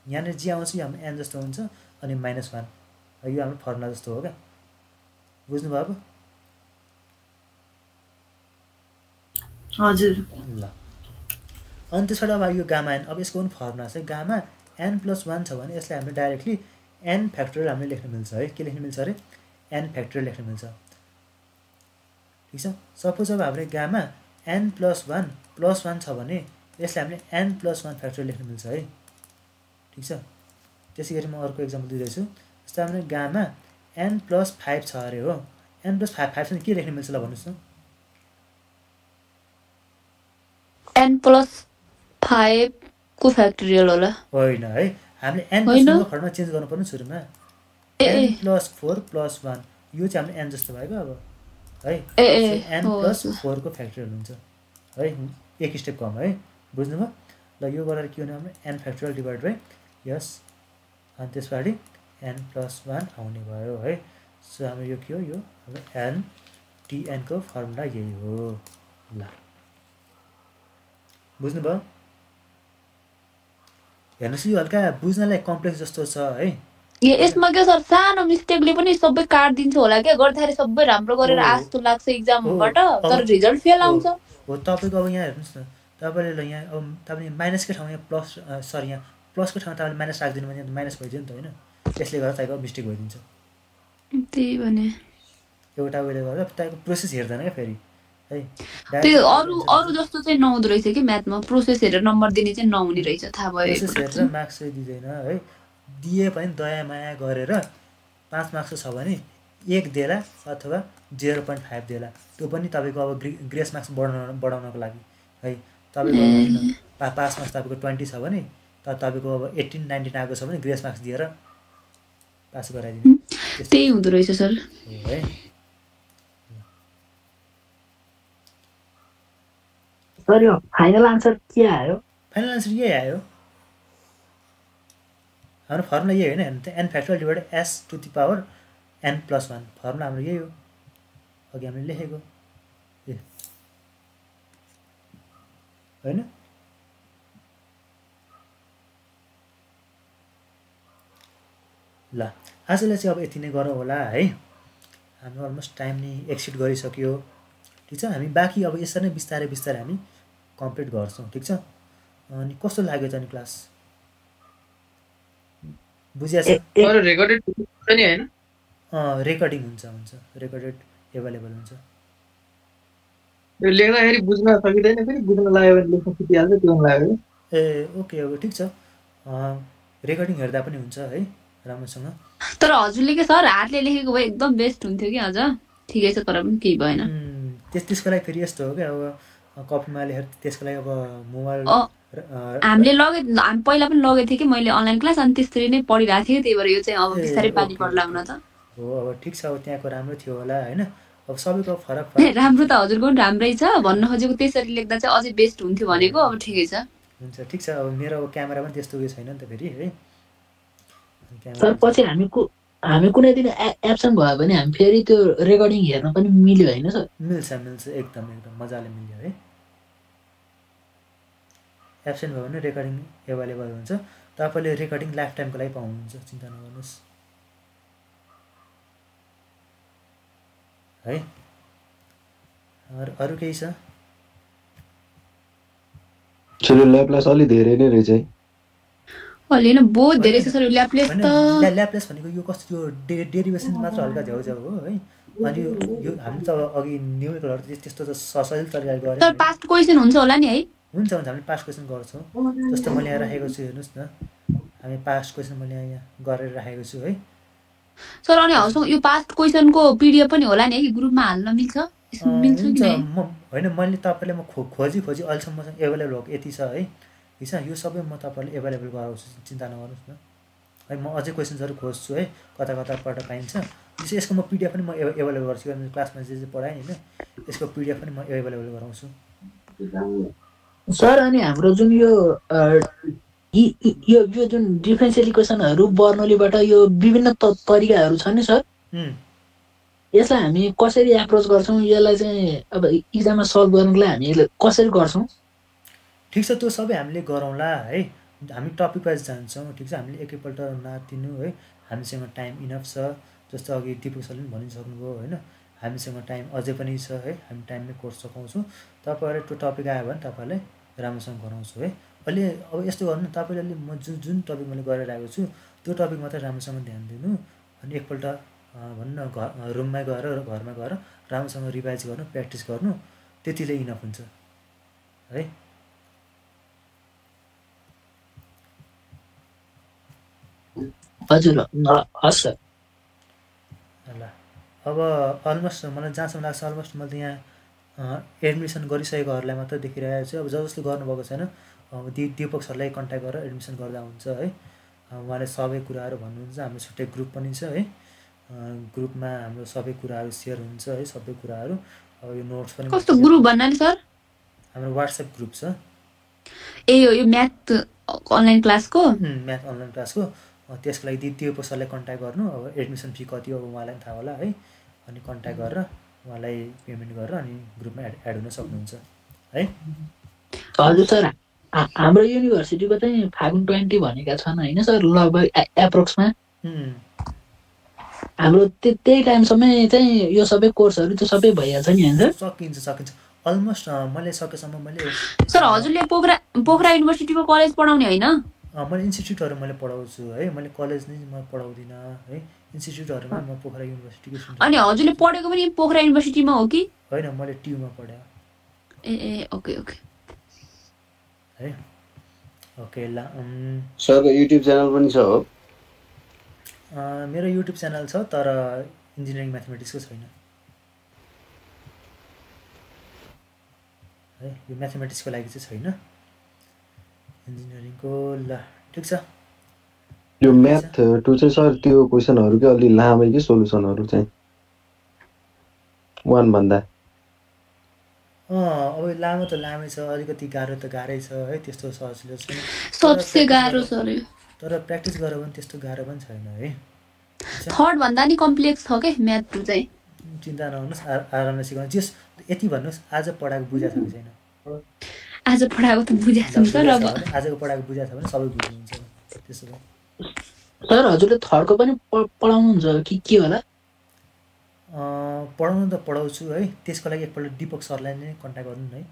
यहाँनिर जे आउँछ यो हाम्रो n जस्तो हुन्छ अनि -1 यो हाम्रो फर्मुला जस्तो हो क्या। बुझ्नुभयो अब? हजुर। ल अनि त्यसबाट अब यो गामा n अब यसको पनि फर्मुला छ। गामा n+1 छ भने यसलाई हामीले डाइरेक्टली n फ्याक्टोरियल हामीले लेख्न मिल्छ है। के लेख्न मिल्छ अरे? n फ्याक्टोरियल लेख्न मिल्छ। ठिक छ। सपोज अब हाम्रो गामा n+1 +1 छ भने यसलाई हामीले n+1 फ्याक्टोरियल लेख्न मिल्छ है। ठिक छ। त्यसै गरी म अर्को इक्जाम्पल दिँदैछु। जस्तै हाम्रो गामा n+5 छ अरे हो। n+5 चाहिँ के लेख्न मिल्छ ल भन्नुहोस् न? n+5 को फ्याक्टोरियल होला होइन है, हामीले n+1 को फर्मुला चेन्ज गर्नु पर्ने सुरुमा। n+4 +1 यो चाहिँ हाम्रो n जस्तो भएको अब है। n+4 को फ्याक्टोरियल हुन्छ है, एक स्टेप कम है। बुझ्नुभयो? ल यो गरेर के हुने हाम्रो n फ्याक्टोरियल डिभाइड बाइ यस अनि त्यसपछि n+1 आउने भयो है। सो हाम्रो यो के हो? यो हाम्रो n को फर्मुला यही हो। ल बुझ्नुभयो? हेर्नुहोस् यो हल्का बुझ्नलाई कम्प्लेक्स जस्तो छ है। यसमा के सर सानो मिस्टेकले पनि सबै काट्दिन्छ होला क्या। गर्दाखेरि सबै राम्रो गरेर आस्तो लाग्छ एक्जामबाट तर रिजल्ट फेल आउँछ। हो तपाईँको अब यहाँ हेर्नुहोस् न, तपाईँले ल यहाँ अब तपाईँले माइनसकै ठाउँमा यहाँ प्लस सरी यहाँ प्लसको ठाउँमा तपाईँले माइनस राखिदिनु भने माइनस भइदियो नि त होइन। त्यसले गर्दा तपाईँको मिस्टेक भइदिन्छ। त्यही भने एउटा उयोले गर्दा तपाईँको प्रोसेस हेर्दैन क्या फेरि है। त्यो अरू जस्तो चाहिँ नहुँदो रहेछ कि म्याथमा प्रोसेस हेरेर नम्बर दिने चाहिँ नहुने रहेछ थाहा भयो। प्रोसेस हेरेर मार्क्स चाहिँ दिँदैन है। दिए पनि दया माया गरेर 5 मार्क्स छ भने 1 देला अथवा 0.5 देला। त्यो पनि तपाईँको अब ग्रेस मार्क्स बढाउनको लागि है। तपाईँको पास मार्क्स तपाईँको 20 छ भने तपाईँको अब 18-19 आएको छ भने ग्रेस मार्क्स दिएर पास गराइदिनु। त्यही हुँदो रहेछ सर है। सर यो फाइनल आन्सर के आयो? फाइनल आन्सर यही आयो। हाम्रो फर्मुला यही होइन n factorial divide s to the power n+1 formula हाम्रो यही हो। अघि हामीले लेखेको हैन। ल आजलाई चाहिँ अब यति नै गरौँ होला है। हाम्रो अलमोस्ट टाइम नै एक्सिड गरिसक्यो। ठिक छ, हामी बाँकी अब यसरी नै बिस्तारै बिस्तारै हामी कम्प्लिट गर्छौँ। ठिक छ, अनि कस्तो लाग्यो त नि क्लास? बुझिया छ? रेकर्डेड हुन्छ नि हैन? रेकर्डिङ हुन्छ, रेकर्डेड एभाइलेबल हुन्छ। यो लेख्दाखेरि बुझ्न सकिँदैन, फेरि बुझ्न लाग्यो भने लेख्न सिकिहाल्छ, त्यो लाग्यो। ए ओके ठिक छ, रेकर्डिङ हेर्दा पनि हुन्छ है राम्रोसँग। तर हजुरले के सर हातले लेखेको भए एकदम बेस्ट हुन्थ्यो कि अझ। ठिकै छ, तर पनि केही भएन। त्यसको लागि फेरि यस्तो हो क्या, अब कपीमा लेखेर त्यसको लागि अब मोबाइल हामीले हामी पहिला पनि लगेको थिएँ कि मैले अनलाइन क्लास, अनि त्यसरी नै पढिरहेको थिएँ। त्यही भएर यो चाहिँ अब बिस्तारै पानी पर्ला हुन त हो। अब ठिक छ, अब त्यहाँको राम्रो थियो होला होइन। अब सबैको फरक राम्रो त हजुरको पनि राम्रै छ, भन्न खोजेको त्यसरी लेख्दा चाहिँ अझै बेस्ट हुन्थ्यो भनेको। अब ठिकै छ, हुन्छ ठिक छ। अब मेरो अब क्यामेरा पनि त्यस्तो उयो छैन नि त फेरि है। सर पछि हामी कुनै दिन एब्सेन्ट भयो भने हामी फेरि त्यो रेकर्डिङ हेर्न पनि मिल्यो होइन सर? मिल्छ एकदम मजाले मिल्यो है। एब्सेन्ट भयो भने रेकर्डिङ एभाइलेबल हुन्छ। तपाईँले रेकर्डिङ लाइफ टाइमको लागि पाउनुहुन्छ, चिन्ता नगर्नुहोस् है। अरू केही छ? ल्याप्लेस अलि धेरै नै रहेछ है। होइन बहुत धेरै छ सर ल्याप्लेस त। ल्याप्लेस भनेको यो कस्तो, यो डेरिभेसन मात्र हल्का झ्याउझ्याउ हो है। अनि यो हामी त अघि न्युमेरिकलहरु त्यस्तो त सजिलो तरिकाले गरे। सर पास्ट क्वेशन हुन्छ होला नि है? हुन्छ हामीले पास्ट क्वेशन गर्छौँ। जस्तो मैले यहाँ राखेको छु हेर्नुहोस् न, हामी पास्ट क्वेशन मैले यहाँ गरेर राखेको छु है सर। अनि हजुरसँग यो पास्ट क्वेशनको पिडिएफ पनि होला नि है, ग्रुपमा हाल्न मिल्छ? मिल्छ कि नै? होइन, मैले तपाईँले म खोजी अहिलेसम्म मसँग एभाइलेबल भएको यति छ है। ठिक छ, यो सबै म तपाईँलाई एभाइलेबल गराउँछु, चिन्ता नगर्नुहोस् न है। म अझै क्वेसन्सहरू खोज्छु है, कता कताबाट पाइन्छ। त्यसै यसको म पिडिएफ पनि म एभाइलेबल गर्छु। क्लासमा जे पढाएँ होइन, यसको पिडिएफ पनि म एभाइलेबल गराउँछु सर। अनि हाम्रो जुन यो जुन डिफरेन्सियल इक्वेसनहरू बर्नौलीबाट यो विभिन्न तरिकाहरू छ नि सर, यसलाई हामी कसरी एप्रोच गर्छौँ? यसलाई चाहिँ अब इक्जाममा सल्भ गर्नुलाई हामी यसलाई कसरी गर्छौँ? ठिक छ, त्यो सबै हामीले गरौँला है। हामी टपिक वाइज जान्छौँ। ठिक छ, हामीले एकैपल्ट नातिनु है। हामीसँग टाइम इनफ छ, जस्तो अघि दिपक सरले पनि भनिसक्नुभयो होइन। हामीसँग टाइम अझै पनि छ है, हामी टाइममै कोर्स सघाउँछौँ। तपाईँहरूले त्यो टपिक आयो भने तपाईँलाई राम्रोसँग गराउँछु है। अहिले अब यस्तो गर्नु, तपाईँले म जुन टपिक मैले गरिरहेको छु त्यो टपिक मात्रै राम्रोसँग ध्यान दिनु, अनि एकपल्ट भन्न रुममै गएर घरमा गएर राम्रोसँग रिभाइज गर्नु, प्र्याक्टिस गर्नु, त्यतिले इनफ हुन्छ है। हजुर हस् सर। ल अब अलमोस्ट मलाई जहाँसम्म लाग्छ अलमोस्ट मैले यहाँ एडमिसन गरिसकेकोहरूलाई मात्रै देखिरहेको छु। अब जसले गर्नुभएको छैन दिपक सरलाई कन्ट्याक्ट गरेर एडमिसन गर्दा हुन्छ है। उहाँले सबै कुराहरू भन्नुहुन्छ। हाम्रो छुट्टै ग्रुप पनि छ है, ग्रुपमा हाम्रो सबै कुराहरू सेयर हुन्छ है, सबै कुराहरू। अब यो नोट्स पनि कस्तो ग्रुप भन्नाले सर? हाम्रो वाट्सएप ग्रुप छ। ए यो म्याथ अनलाइन क्लासको? म्याथ अनलाइन क्लासको। त्यसको लागि दिपक सरलाई कन्ट्याक्ट गर्नु। अब एडमिसन फी कति हो अब उहाँलाई पनि थाहा होला है। अनि कन्ट्याक्ट गरेर उहाँलाई पेमेन्ट गरेर अनि ग्रुपमा एड हुन सक्नुहुन्छ है। हजुर सर, हाम्रो युनिभर्सिटीको चाहिँ फागुन 20 भनेका छन् होइन सर, लगभग एप्रोक्समा। हाम्रो त्यही टाइमसम्म चाहिँ यो सबै कोर्सहरू त्यो सबै भइहाल्छ नि होइन सर? सकिन्छ अलमोस्ट। मैले सकेसम्म मैले सर हजुरले पोखरा युनिभर्सिटीको कलेज पढाउने होइन? मैले इन्स्टिट्युटहरू मैले पढाउँछु है। मैले कलेज नै म पढाउँदिनँ है, इन्स्टिट्युटहरूमा म पोखरा युनिभर्सिटीको स्टुडेन्ट। अनि हजुरले पढेको पनि पोखरा युनिभर्सिटीमा हो कि? होइन, मैले ट्युमा पढेँ। ए ओके है। ओके ल। सरको युट्युब च्यानल पनि छ हो? मेरो युट्युब च्यानल छ, तर इन्जिनियरिङ म्याथमेटिक्सको छैन है। यो म्याथमेटिक्सको लागि चाहिँ छैन, इन्जिनियरिङको। ल ठिक छ। यो म्याथ 2 चाहिँ सर त्यो क्वेसनहरुकै अलि लामै के सोलुसनहरु चाहिँ 1 भन्दा अब लामो त लामै छ, अलिकति गाह्रो त गाह्रै छ है। त्यस्तो सजिलो छैन, सबसे गाह्रो छ रे। तर प्र्याक्टिस गरे भने त्यस्तो गाह्रो पनि छैन है। थर्ड भन्दा नि कम्प्लेक्स छ के म्याथ 2 चाहिँ। चिन्ता नगर्नुस्, आरामले सिकाउनु। जस यति भन्नुस् आज पढाएको बुझाएको छ कि छैन? आज पढाएको त बुझाएको छौँ सर। अब आजको पढाएको बुझाएको छ भने सबै बुझ्नुहुन्छ त्यसो भए। सर हजुरले थर्डको पनि पढाउनुहुन्छ कि के होला? पढाउनु त पढाउँछु है, त्यसको लागि एकपल्ट दिपक सरलाई नै कन्ट्याक्ट गर्नु है।